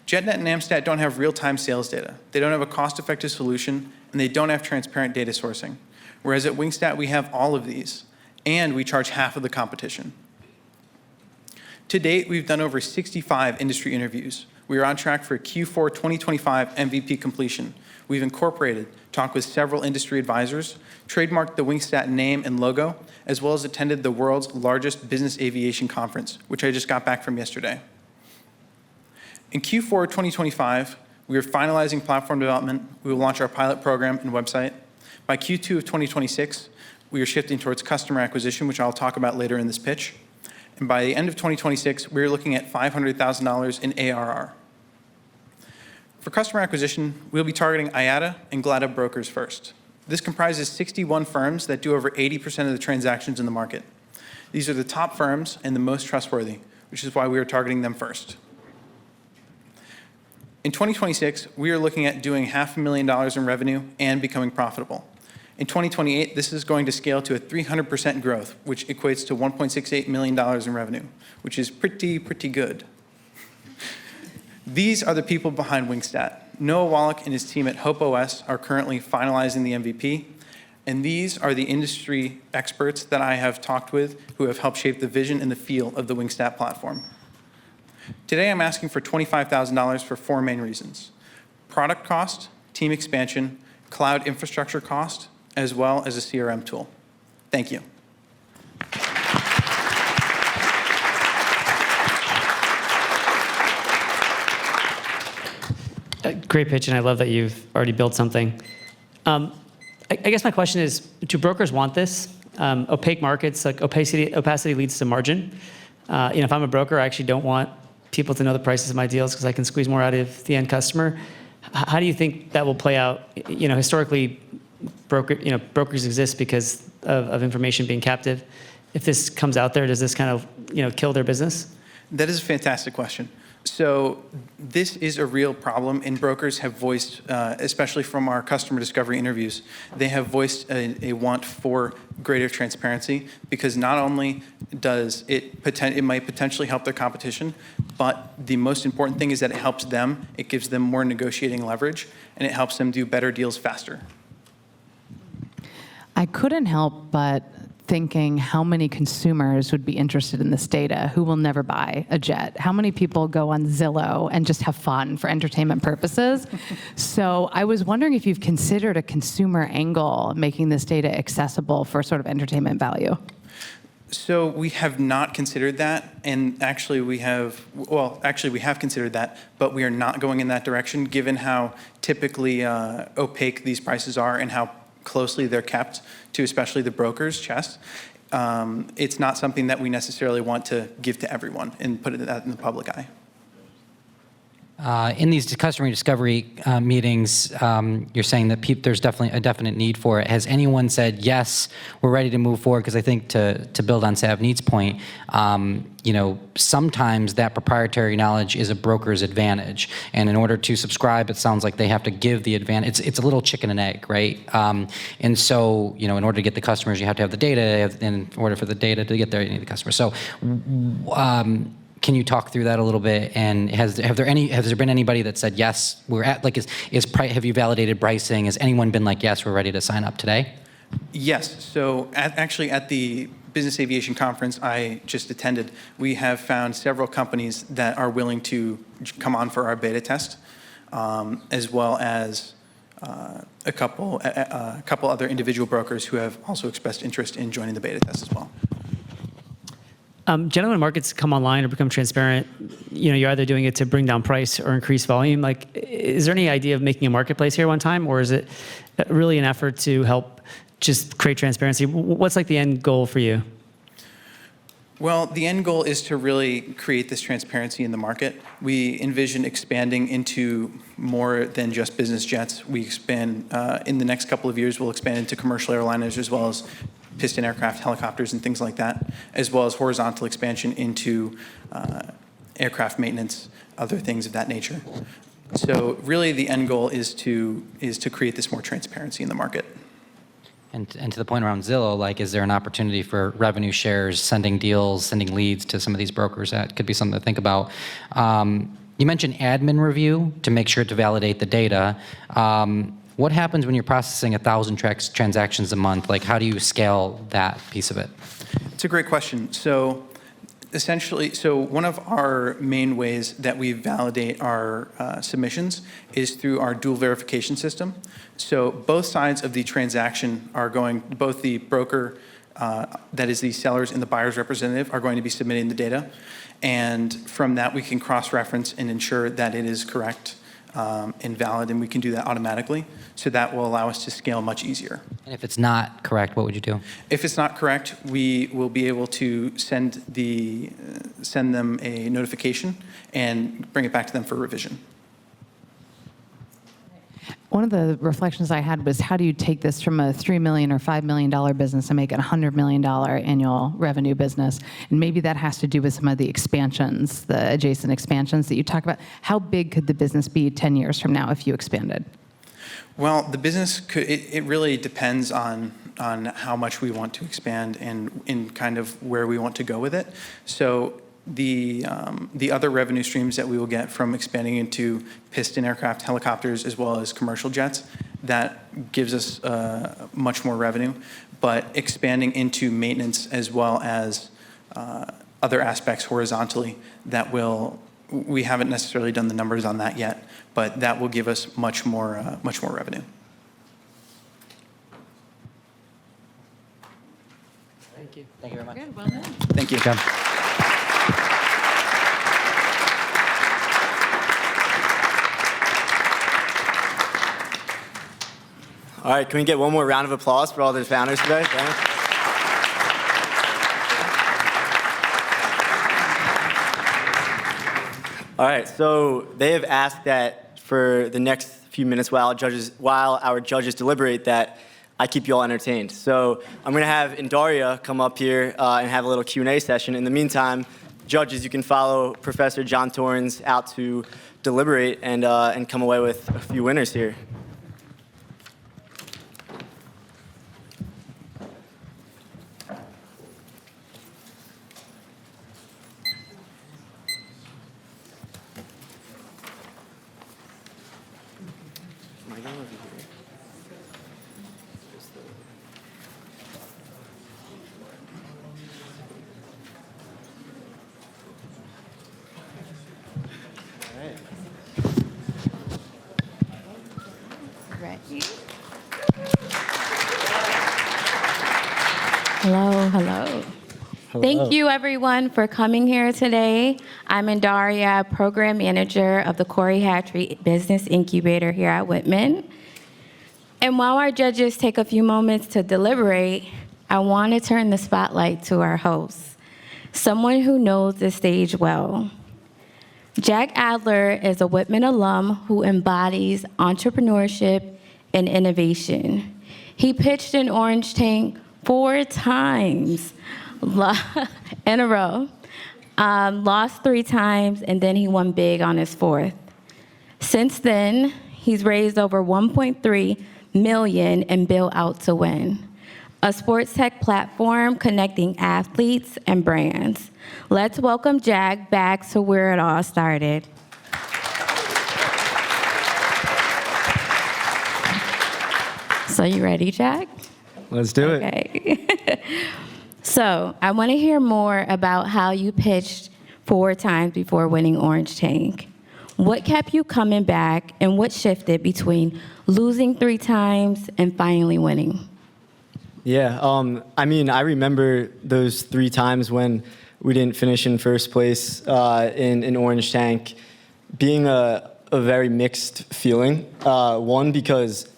S9: JetNet and Amstat don't have real-time sales data. They don't have a cost-effective solution, and they don't have transparent data sourcing. Whereas at Wingstat, we have all of these, and we charge half of the competition. To date, we've done over 65 industry interviews. We are on track for a Q4 2025 MVP completion. We've incorporated, talked with several industry advisors, trademarked the Wingstat name and logo, as well as attended the world's largest business aviation conference, which I just got back from yesterday. In Q4 2025, we are finalizing platform development. We will launch our pilot program and website. By Q2 of 2026, we are shifting towards customer acquisition, which I'll talk about later in this pitch. And by the end of 2026, we're looking at $500,000 in ARR. For customer acquisition, we'll be targeting IATA and GLADA brokers first. This comprises 61 firms that do over 80% of the transactions in the market. These are the top firms and the most trustworthy, which is why we are targeting them first. In 2026, we are looking at doing $500,000 in revenue and becoming profitable. In 2028, this is going to scale to a 300% growth, which equates to $1.68 million in revenue, which is pretty good. These are the people behind Wingstat. Noah Wallach and his team at Hope OS are currently finalizing the MVP, and these are the industry experts that I have talked with who have helped shape the vision and the feel of the Wingstat platform. Today, I'm asking for $25,000 for four main reasons: product cost, team expansion, cloud infrastructure cost, as well as a CRM tool. Thank you.
S6: Great pitch, and I love that you've already built something. I guess my question is, do brokers want this? Opaque markets, like opacity leads to margin. If I'm a broker, I actually don't want people to know the prices of my deals because I can squeeze more out of the end customer. How do you think that will play out? Historically, brokers exist because of information being captive. If this comes out there, does this kind of kill their business?
S9: That is a fantastic question. So this is a real problem, and brokers have voiced, especially from our customer discovery interviews, they have voiced a want for greater transparency because not only does it might potentially help their competition, but the most important thing is that it helps them. It gives them more negotiating leverage, and it helps them do better deals faster.
S5: I couldn't help but thinking how many consumers would be interested in this data who will never buy a jet. How many people go on Zillow and just have fun for entertainment purposes? So I was wondering if you've considered a consumer angle making this data accessible for sort of entertainment value.
S9: So we have not considered that, and actually we have considered that, but we are not going in that direction given how typically opaque these prices are and how closely they're kept to especially the broker's chest. It's not something that we necessarily want to give to everyone and put it out in the public eye.
S4: In these customer discovery meetings, you're saying that there's definitely a definite need for it. Has anyone said, yes, we're ready to move forward? Because I think to build on Savneet's point, sometimes that proprietary knowledge is a broker's advantage. And in order to subscribe, it sounds like they have to give the advantage. It's a little chicken and egg, right? And so, in order to get the customers, you have to have the data. And in order for the data to get there, you need the customer. So, can you talk through that a little bit? And has there been anybody that said, yes, we're at, like, have you validated pricing? Has anyone been like, yes, we're ready to sign up today?
S9: Yes. So actually at the Business Aviation Conference I just attended, we have found several companies that are willing to come on for our beta test, as well as a couple other individual brokers who have also expressed interest in joining the beta test as well.
S6: Generally, when markets come online or become transparent, you're either doing it to bring down price or increase volume. Like, is there any idea of making a marketplace here one time, or is it really an effort to help just create transparency? What's like the end goal for you?
S9: Well, the end goal is to really create this transparency in the market. We envision expanding into more than just business jets. We expand, in the next couple of years, we'll expand into commercial airliners as well as piston aircraft, helicopters, and things like that, as well as horizontal expansion into aircraft maintenance, other things of that nature. So really the end goal is to create this more transparency in the market.
S4: And to the point around Zillow, like, is there an opportunity for revenue shares, sending deals, sending leads to some of these brokers? That could be something to think about. You mentioned admin review to make sure to validate the data. What happens when you're processing 1,000 transactions a month? Like, how do you scale that piece of it?
S9: It's a great question. So essentially, one of our main ways that we validate our submissions is through our dual verification system. So both sides of the transaction are going, both the broker, that is the sellers, and the buyer's representative are going to be submitting the data. And from that, we can cross-reference and ensure that it is correct and valid, and we can do that automatically. So that will allow us to scale much easier.
S4: And if it's not correct, what would you do?
S9: If it's not correct, we will be able to send them a notification and bring it back to them for revision.
S5: One of the reflections I had was, how do you take this from a $3 million or $5 million business and make it a $100 million annual revenue business? And maybe that has to do with some of the expansions, the adjacent expansions that you talk about. How big could the business be 10 years from now if you expanded?
S9: Well, the business it really depends on how much we want to expand and in kind of where we want to go with it. So the other revenue streams that we will get from expanding into piston aircraft, helicopters, as well as commercial jets, that gives us much more revenue. But expanding into maintenance as well as other aspects horizontally, we haven't necessarily done the numbers on that yet, but that will give us much more revenue.
S4: Thank you. Thank you very much.
S5: Good, well done.
S9: Thank you.
S4: Good.
S2: All right, can we get one more round of applause for all the founders today? Thanks. All right, so they have asked that for the next few minutes while our judges deliberate, that I keep you all entertained. So I'm going to have Indaria come up here and have a little Q&A session. In the meantime, judges, you can follow Professor John Torrens out to deliberate and come away with a few winners here.
S10: Hello, hello. Thank you, everyone, for coming here today. I'm Indaria, Program Manager of the Corey Hatchery Business Incubator here at Whitman. And while our judges take a few moments to deliberate, I want to turn the spotlight to our host, someone who knows the stage well, Jack Adler is a Whitman alum who embodies entrepreneurship and innovation. He pitched in Orange Tank 4 times in a row, lost 3 times, and then he won big on his 4th. Since then, he's raised over $1.3 million and built Out2Win, a sports tech platform connecting athletes and brands. Let's welcome Jack back to where it all started. So you ready, Jack?
S2: Let's do it.
S10: Okay. So I want to hear more about how you pitched 4 times before winning Orange Tank. What kept you coming back, and what shifted between losing 3 times and finally winning?
S2: Yeah, I mean, I remember those 3 times when we didn't finish in first place in Orange Tank being a very mixed feeling. One, because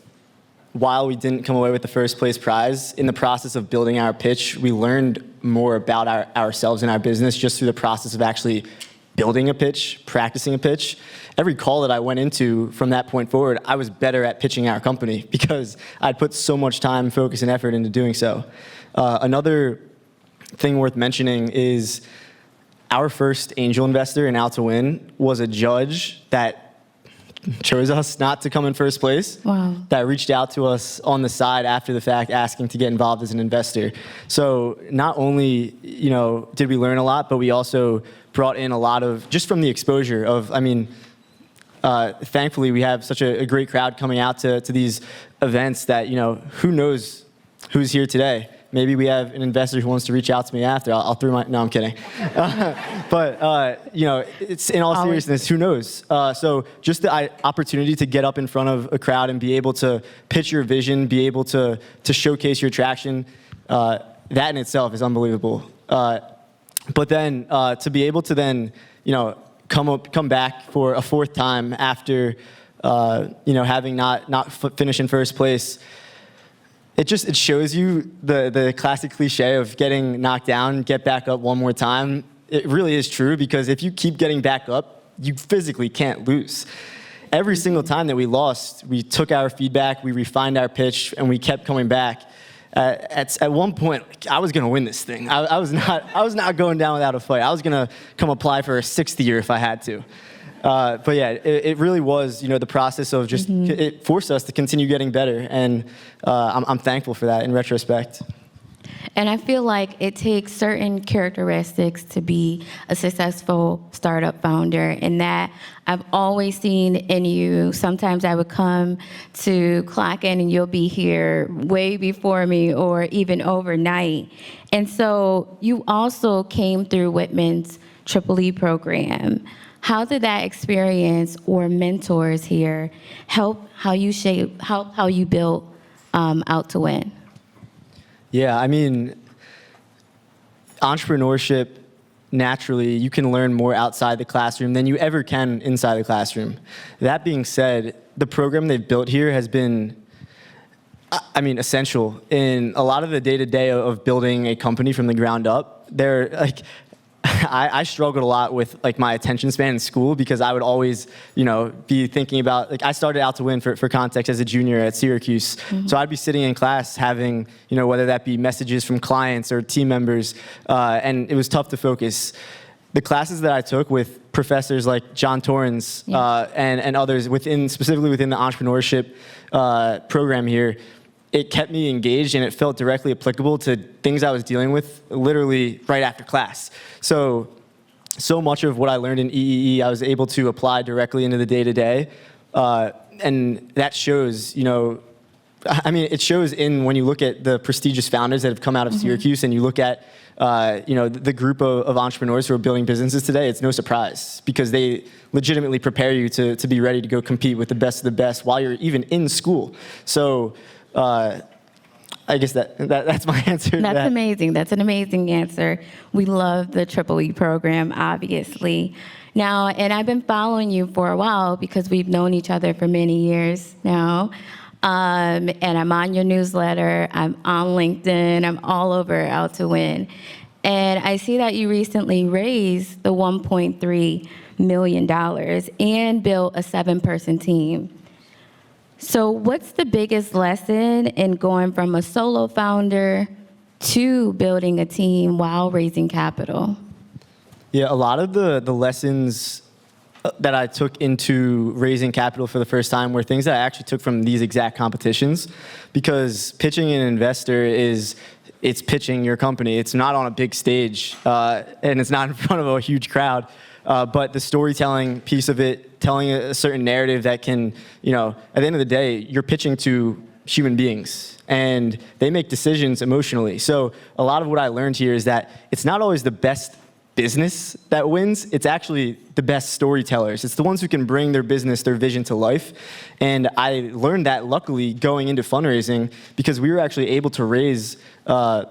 S2: while we didn't come away with the first place prize, in the process of building our pitch, we learned more about ourselves and our business just through the process of actually building a pitch, practicing a pitch. Every call that I went into from that point forward, I was better at pitching our company because I'd put so much time, focus, and effort into doing so. Another thing worth mentioning is our first angel investor in Out2Win was a judge that chose us not to come in first place.
S10: Wow.
S2: That reached out to us on the side after the fact asking to get involved as an investor. So not only, did we learn a lot, but we also brought in a lot of, just from the exposure of, thankfully we have such a great crowd coming out to these events that, who knows who's here today. Maybe we have an investor who wants to reach out to me after. I'll throw my, no, I'm kidding. It's in all seriousness, who knows? So just the opportunity to get up in front of a crowd and be able to pitch your vision, be able to showcase your attraction, that in itself is unbelievable. But then to be able to then, come back for a 4th time after, having not finished in first place, it shows you the classic cliche of getting knocked down, get back up one more time. It really is true, because if you keep getting back up, you physically can't lose. Every single time that we lost, we took our feedback, we refined our pitch, and we kept coming back. At one point, I was going to win this thing. I was not going down without a fight. I was going to come apply for a 6th year if I had to. But yeah, it really was, the process of just, it forced us to continue getting better. And I'm thankful for that in retrospect.
S10: And I feel like it takes certain characteristics to be a successful startup founder, and that I've always seen in you. Sometimes I would come to clock in and you'll be here way before me or even overnight. And so you also came through Whitman's EEE program. How did that experience or mentors here help how you built Out2Win?
S2: Yeah, entrepreneurship, naturally, you can learn more outside the classroom than you ever can inside the classroom. That being said, the program they've built here has been, essential in a lot of the day-to-day of building a company from the ground up. I struggled a lot with my attention span in school, because I would always, be thinking about, I started Out2Win for context as a junior at Syracuse. Mm-hmm. So I'd be sitting in class having, whether that be messages from clients or team members, and it was tough to focus. The classes that I took with professors like John Torrens and others specifically within the entrepreneurship program here, it kept me engaged, and it felt directly applicable to things I was dealing with literally right after class. So much of what I learned in EEE, I was able to apply directly into the day-to-day. And that shows, it shows when you look at the prestigious founders that have come out of Syracuse, and you look at, the group of entrepreneurs who are building businesses today, it's no surprise, because they legitimately prepare you to be ready to go compete with the best of the best while you're even in school. So, I guess that's my answer to that.
S10: That's amazing. That's an amazing answer. We love the EEE program, obviously. Now, and I've been following you for a while because we've known each other for many years now. And I'm on your newsletter. I'm on LinkedIn. I'm all over Out2Win. And I see that you recently raised the $1.3 million and built a 7-person team. So what's the biggest lesson in going from a solo founder to building a team while raising capital?
S2: Yeah, a lot of the lessons that I took into raising capital for the first time were things that I actually took from these exact competitions, because pitching an investor it's pitching your company. It's not on a big stage, and it's not in front of a huge crowd. But the storytelling piece of it, telling a certain narrative that can, at the end of the day, you're pitching to human beings, and they make decisions emotionally. So a lot of what I learned here is that it's not always the best business that wins. It's actually the best storytellers. It's the ones who can bring their business, their vision to life. And I learned that, luckily, going into fundraising, because we were actually able to raise a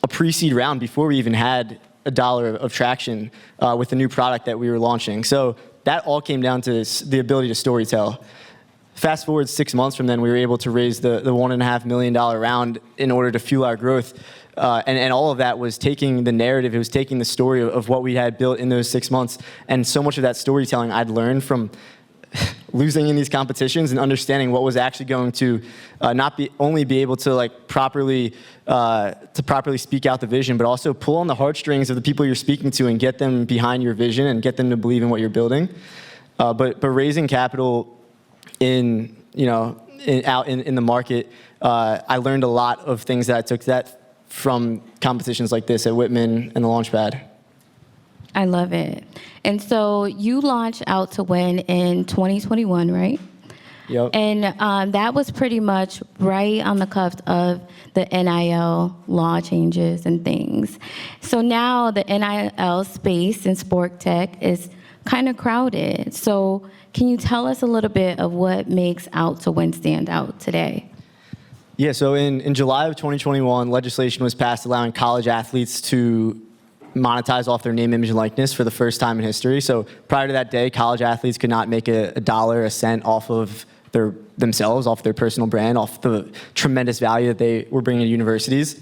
S2: pre-seed round before we even had $1 of traction with the new product that we were launching. So that all came down to the ability to storytell. Fast forward 6 months from then, we were able to raise the $1.5 million round in order to fuel our growth. And all of that was taking the narrative, it was taking the story of what we had built in those 6 months. And so much of that storytelling I'd learned from losing in these competitions and understanding what was actually going to not only be able to properly speak out the vision, but also pull on the heartstrings of the people you're speaking to and get them behind your vision and get them to believe in what you're building. But raising capital out in the market, I learned a lot of things that I took from competitions like this at Whitman and the Launchpad.
S10: I love it. And so you launched Out2Win in 2021, right?
S2: Yep.
S10: And that was pretty much right on the cusp of the NIL law changes and things. So now the NIL space in sport tech is kind of crowded. So can you tell us a little bit of what makes Out2Win stand out today?
S2: Yeah, so in July of 2021, legislation was passed allowing college athletes to monetize off their name, image, and likeness for the first time in history. So prior to that day, college athletes could not make a dollar, a cent off of themselves, off their personal brand, off the tremendous value that they were bringing to universities.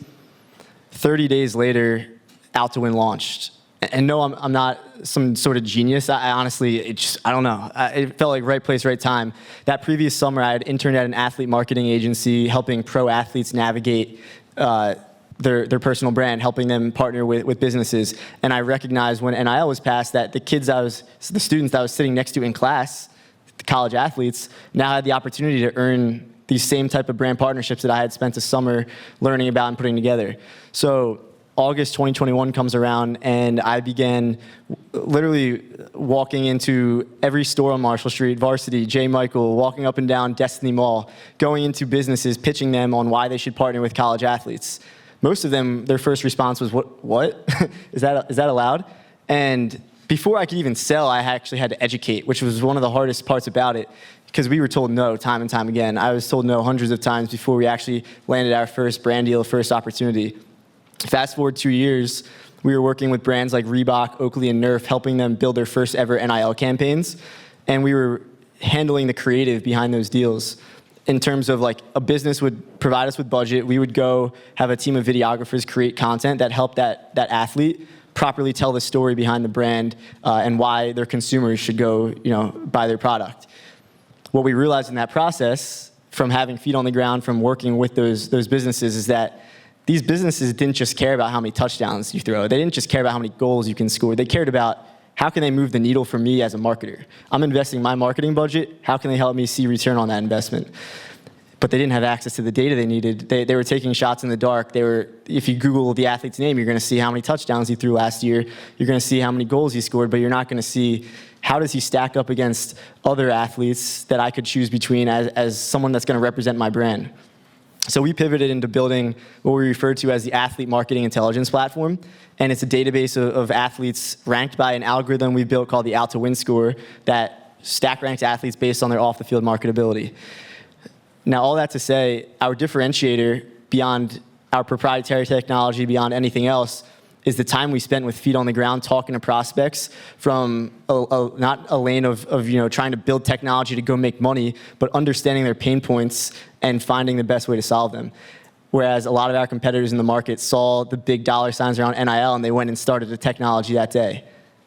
S2: 30 days later, Out2Win launched. And no, I'm not some sort of genius. I honestly, I don't know. It felt like right place, right time. That previous summer, I had interned at an athlete marketing agency helping pro athletes navigate their personal brand, helping them partner with businesses. And I recognized when NIL was passed that the students that I was sitting next to in class, the college athletes, now had the opportunity to earn these same type of brand partnerships that I had spent a summer learning about and putting together. So August 2021 comes around, and I began literally walking into every store on Marshall Street, Varsity, J. Michael, walking up and down Destiny Mall, going into businesses, pitching them on why they should partner with college athletes. Most of them, their first response was, what? Is that allowed? And before I could even sell, I actually had to educate, which was one of the hardest parts about it, because we were told no time and time again. I was told no hundreds of times before we actually landed our first brand deal, first opportunity. Fast forward 2 years, we were working with brands like Reebok, Oakley, and Nerf, helping them build their first ever NIL campaigns. And we were handling the creative behind those deals. In terms of a business would provide us with budget, we would go have a team of videographers create content that helped that athlete properly tell the story behind the brand and why their consumers should go buy their product. What we realized in that process, from having feet on the ground, from working with those businesses, is that these businesses didn't just care about how many touchdowns you throw. They didn't just care about how many goals you can score. They cared about how can they move the needle for me as a marketer. I'm investing my marketing budget. How can they help me see return on that investment? But they didn't have access to the data they needed. They were taking shots in the dark. If you Google the athlete's name, you're going to see how many touchdowns he threw last year. You're going to see how many goals he scored, but you're not going to see how does he stack up against other athletes that I could choose between as someone that's going to represent my brand. So we pivoted into building what we refer to as the Athlete Marketing Intelligence Platform. And it's a database of athletes ranked by an algorithm we built called the Out2Win score that stack ranks athletes based on their off-the-field marketability. Now, all that to say, our differentiator beyond our proprietary technology, beyond anything else, is the time we spent with feet on the ground talking to prospects from not a lane of trying to build technology to go make money, but understanding their pain points and finding the best way to solve them. Whereas a lot of our competitors in the market saw the big dollar signs around NIL and they went and started the technology that day.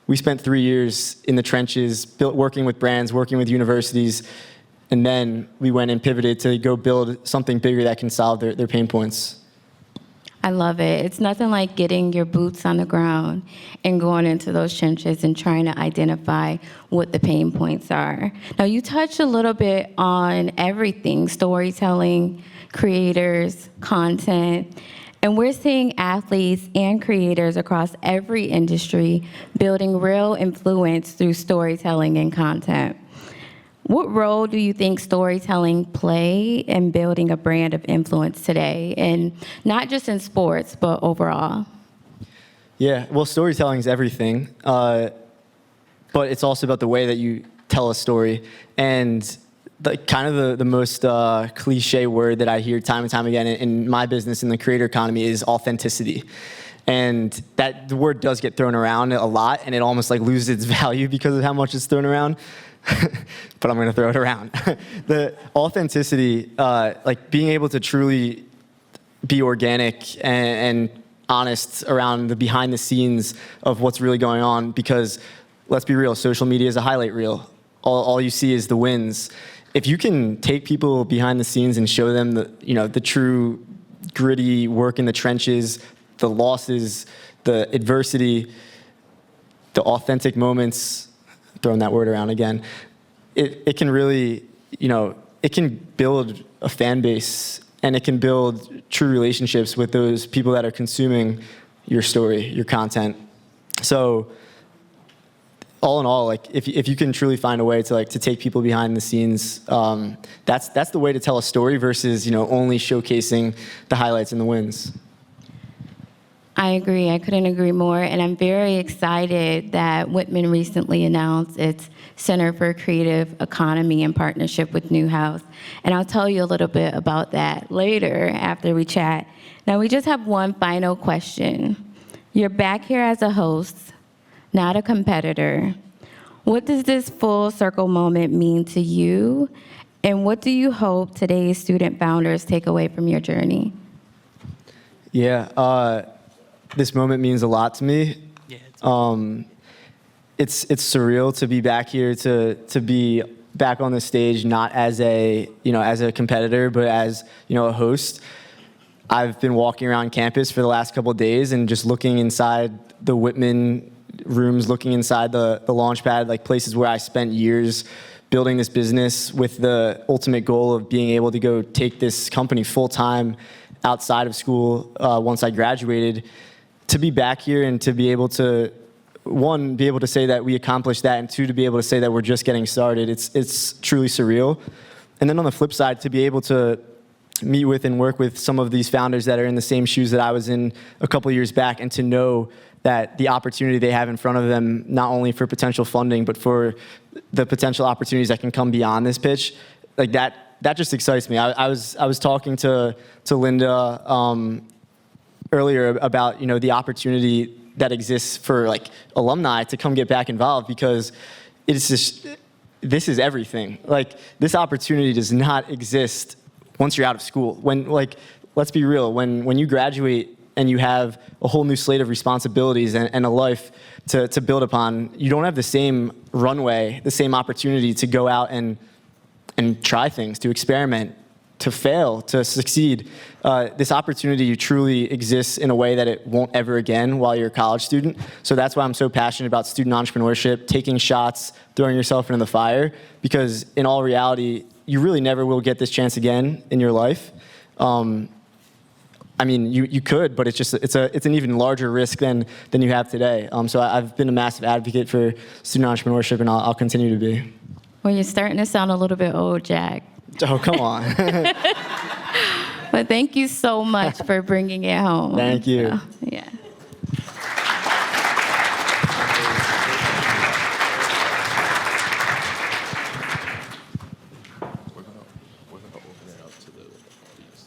S2: We spent 3 years in the trenches, working with brands, working with universities, and then we went and pivoted to go build something bigger that can solve their pain points.
S10: I love it. It's nothing like getting your boots on the ground and going into those trenches and trying to identify what the pain points are. Now, you touched a little bit on everything, storytelling, creators, content, and we're seeing athletes and creators across every industry building real influence through storytelling and content. What role do you think storytelling play in building a brand of influence today, and not just in sports, but overall?
S2: Yeah, well, storytelling is everything, but it's also about the way that you tell a story. And the most cliche word that I hear time and time again in my business, in the creator economy, is authenticity. And that the word does get thrown around a lot, and it almost like loses its value because of how much it's thrown around. But I'm going to throw it around. The authenticity, like being able to truly be organic and honest around the behind the scenes of what's really going on, because let's be real, social media is a highlight reel. All you see is the wins. If you can take people behind the scenes and show them the true gritty work in the trenches, the losses, the adversity, the authentic moments, throwing that word around again, it can really, it can build a fan base, and it can build true relationships with those people that are consuming your story, your content. So all in all, like if you can truly find a way to take people behind the scenes, that's the way to tell a story versus only showcasing the highlights and the wins.
S10: I agree. I couldn't agree more. And I'm very excited that Whitman recently announced its Center for Creative Economy in partnership with Newhouse. And I'll tell you a little bit about that later after we chat. Now, we just have one final question. You're back here as a host, not a competitor. What does this full circle moment mean to you? And what do you hope today's student founders take away from your journey?
S2: Yeah, this moment means a lot to me. Yeah, it's surreal to be back here, to be back on the stage, not as a competitor, but as a host. I've been walking around campus for the last couple of days and just looking inside the Whitman rooms, looking inside the launch pad, like places where I spent years building this business with the ultimate goal of being able to go take this company full time outside of school once I graduated. To be back here and to be able to, one, be able to say that we accomplished that, and two, to be able to say that we're just getting started, it's truly surreal. And then on the flip side, to be able to meet with and work with some of these founders that are in the same shoes that I was in a couple of years back, and to know that the opportunity they have in front of them, not only for potential funding, but for the potential opportunities that can come beyond this pitch, like that just excites me. I was talking to Linda earlier about the opportunity that exists for like alumni to come get back involved, because it's just, this is everything. Like, this opportunity does not exist once you're out of school. When, like, let's be real, when you graduate and you have a whole new slate of responsibilities and a life to build upon, you don't have the same runway, the same opportunity to go out and try things, to experiment, to fail, to succeed. This opportunity truly exists in a way that it won't ever again while you're a college student. So that's why I'm so passionate about student entrepreneurship, taking shots, throwing yourself into the fire, because in all reality, you really never will get this chance again in your life. I mean, you could, but it's an even larger risk than you have today. So I've been a massive advocate for student entrepreneurship, and I'll continue to be.
S10: Well, you're starting to sound a little bit old, Jack.
S2: Oh, come on.
S10: But thank you so much for bringing it home.
S2: Thank you.
S10: So, yeah.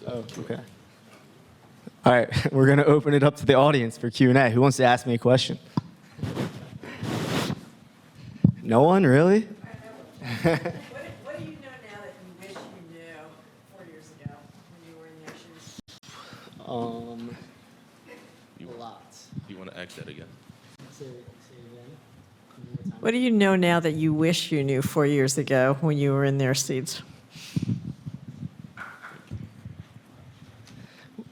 S2: Oh, okay. All right, we're going to open it up to the audience for Q&A. Who wants to ask me a question? No one, really?
S11: What do you know now that you wish you knew 4 years ago when you were in their shoes?
S4: Lots.
S11: You want to ask that again?
S12: What do you know now that you wish you knew 4 years ago when you were in their seats?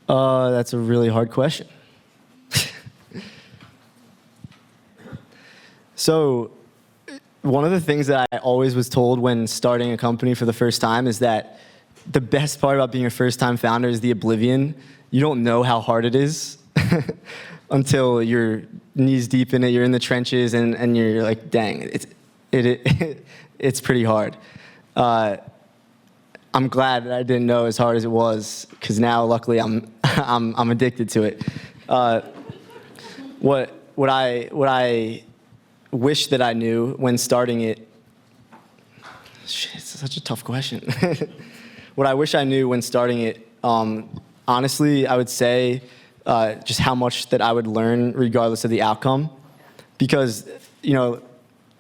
S2: That's a really hard question. So, one of the things that I always was told when starting a company for the first time is that the best part about being a first-time founder is the oblivion. You don't know how hard it is until you're knees deep in it, you're in the trenches, and you're like, dang, it's pretty hard. I'm glad that I didn't know as hard as it was, because now, luckily, I'm addicted to it. What I wish that I knew when starting it, shit, it's such a tough question. What I wish I knew when starting it, honestly, I would say just how much that I would learn regardless of the outcome. Because, you know,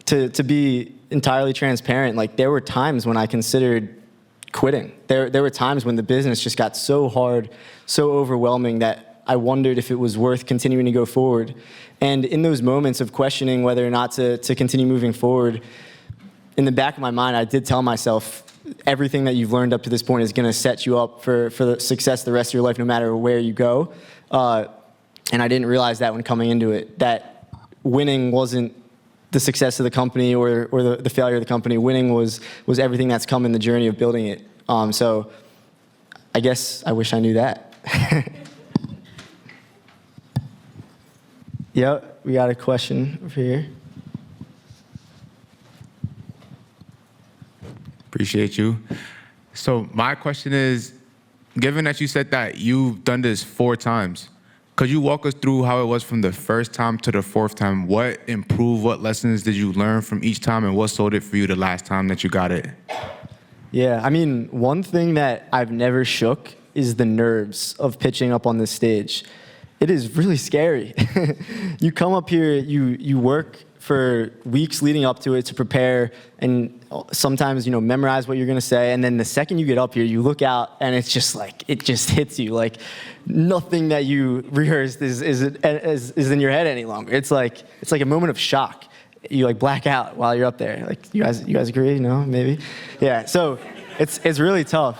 S2: to be entirely transparent, like there were times when I considered quitting. There were times when the business just got so hard, so overwhelming that I wondered if it was worth continuing to go forward. And in those moments of questioning whether or not to continue moving forward, in the back of my mind, I did tell myself, everything that you've learned up to this point is going to set you up for the success the rest of your life, no matter where you go. And I didn't realize that when coming into it, that winning wasn't the success of the company or the failure of the company. Winning was everything that's come in the journey of building it. So I guess I wish I knew that. Yep, we got a question over here.
S13: Appreciate you. So my question is, given that you said that you've done this 4 times, could you walk us through how it was from the first time to the 4th time? What improved, what lessons did you learn from each time, and what sold it for you the last time that you got it?
S2: Yeah, I mean, one thing that I've never shook is the nerves of pitching up on this stage. It is really scary. You come up here, you work for weeks leading up to it to prepare and sometimes, memorize what you're gonna say. And then the second you get up here, you look out and it's just like, it just hits you. Like nothing that you rehearsed is in your head any longer. It's like a moment of shock. You like black out while you're up there. Like you guys agree? No, maybe? Yeah, so it's really tough.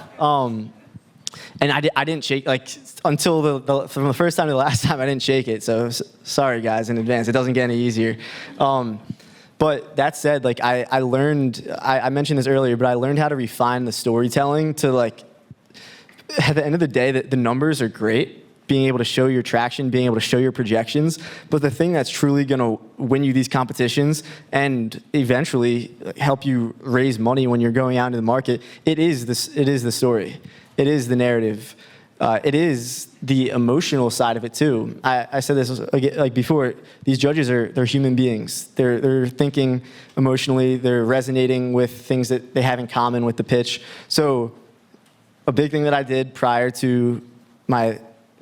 S2: And I didn't shake, like, until from the first time to the last time, I didn't shake it. So sorry, guys, in advance. It doesn't get any easier. But that said, like, I learned, I mentioned this earlier, but I learned how to refine the storytelling to, like, at the end of the day, the numbers are great. Being able to show your traction, being able to show your projections. But the thing that's truly going to win you these competitions and eventually help you raise money when you're going out into the market, it is the story. It is the narrative. It is the emotional side of it too. I said this like before. These judges they're human beings. They're thinking emotionally. They're resonating with things that they have in common with the pitch. So a big thing that I did prior to my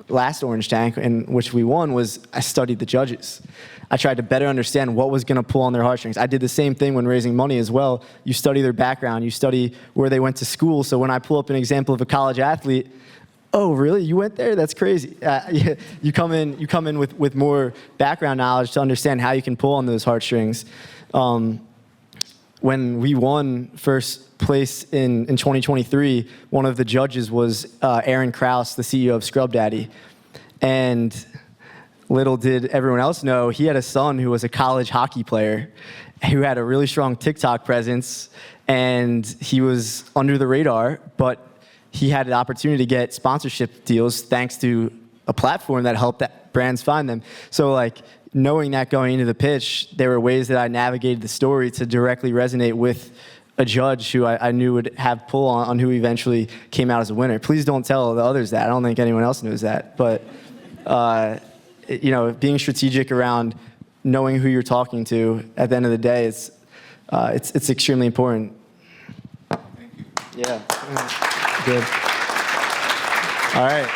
S2: last Orange Tank, in which we won, was I studied the judges. I tried to better understand what was going to pull on their heartstrings. I did the same thing when raising money as well. You study their background. You study where they went to school. So when I pull up an example of a college athlete, oh, really? You went there? That's crazy. You come in with more background knowledge to understand how you can pull on those heartstrings. When we won first place in 2023, one of the judges was Aaron Krause, the CEO of Scrub Daddy. And little did everyone else know, he had a son who was a college hockey player who had a really strong TikTok presence, and he was under the radar, but he had an opportunity to get sponsorship deals thanks to a platform that helped brands find them. So like knowing that going into the pitch, there were ways that I navigated the story to directly resonate with a judge who I knew would have pull on who eventually came out as a winner. Please don't tell the others that. I don't think anyone else knows that. But being strategic around knowing who you're talking to at the end of the day, it's extremely important. Thank you. Yeah. Good. All right.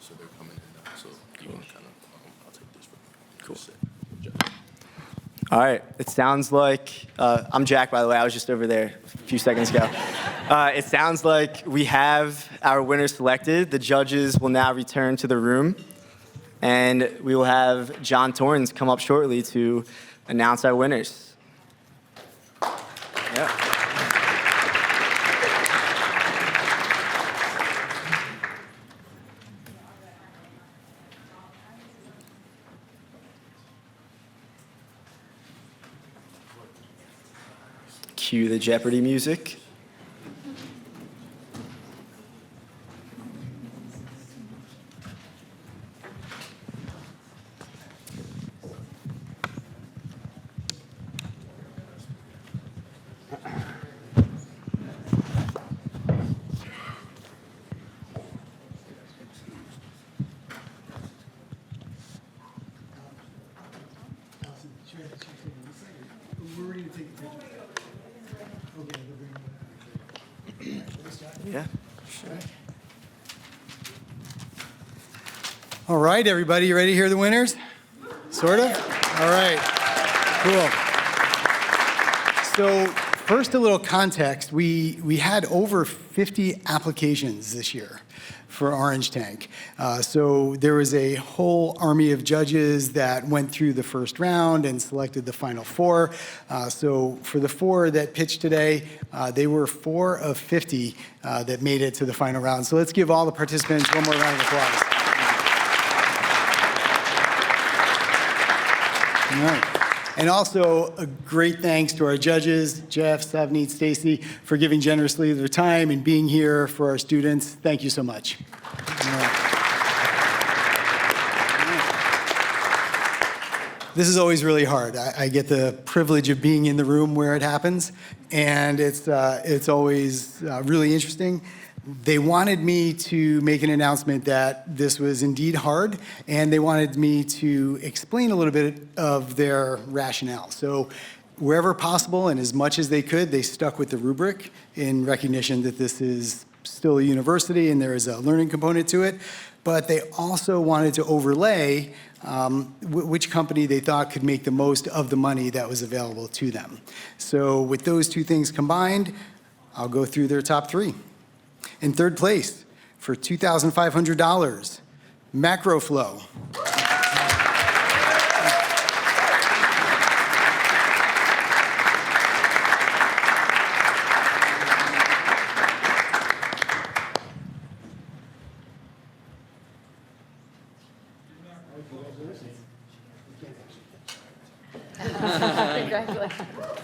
S11: So they're coming in now. So you want to kind of, I'll take this from you.
S2: Cool. All right. It sounds like, I'm Jack, by the way. I was just over there few seconds ago. It sounds like we have our winners selected. The judges will now return to the room, and we will have John Torrens come up shortly to announce our winners. Yeah. Cue the Jeopardy music. Yeah, sure.
S1: All right, everybody, you ready to hear the winners? Sort of? All right, cool. So first, a little context. We had over 50 applications this year for Orange Tank. So there was a whole army of judges that went through the first round and selected the final 4. So for the 4 that pitched today, they were 4 of 50 that made it to the final round. So let's give all the participants one more round of applause. All right. And also, a great thanks to our judges, Jeff, Savneet, Stacy, for giving generously of their time and being here for our students. Thank you so much. This is always really hard. I get the privilege of being in the room where it happens, and it's always really interesting. They wanted me to make an announcement that this was indeed hard, and they wanted me to explain a little bit of their rationale. So wherever possible and as much as they could, they stuck with the rubric in recognition that this is still a university and there is a learning component to it. But they also wanted to overlay which company they thought could make the most of the money that was available to them. So with those two things combined, I'll go through their top 3. In third place, for $2,500, MacroFlow.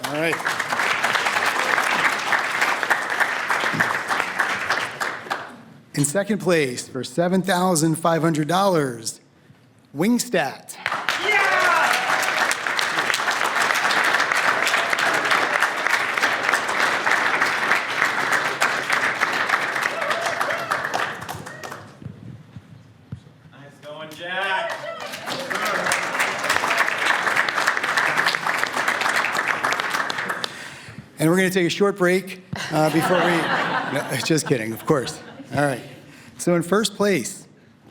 S1: All right. In second place, for $7,500, Wingstat.
S2: Nice going, Jack.
S1: And we're going to take a short break before we... No, just kidding, of course. All right. So in first place,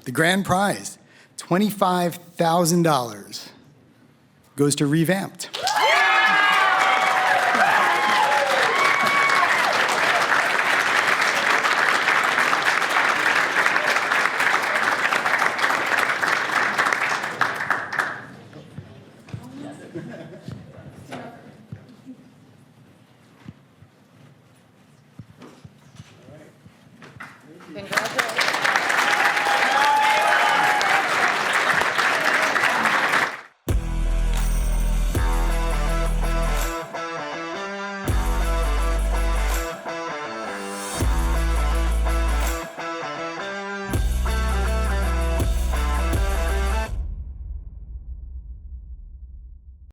S1: the grand prize, $25,000, goes to Revamped.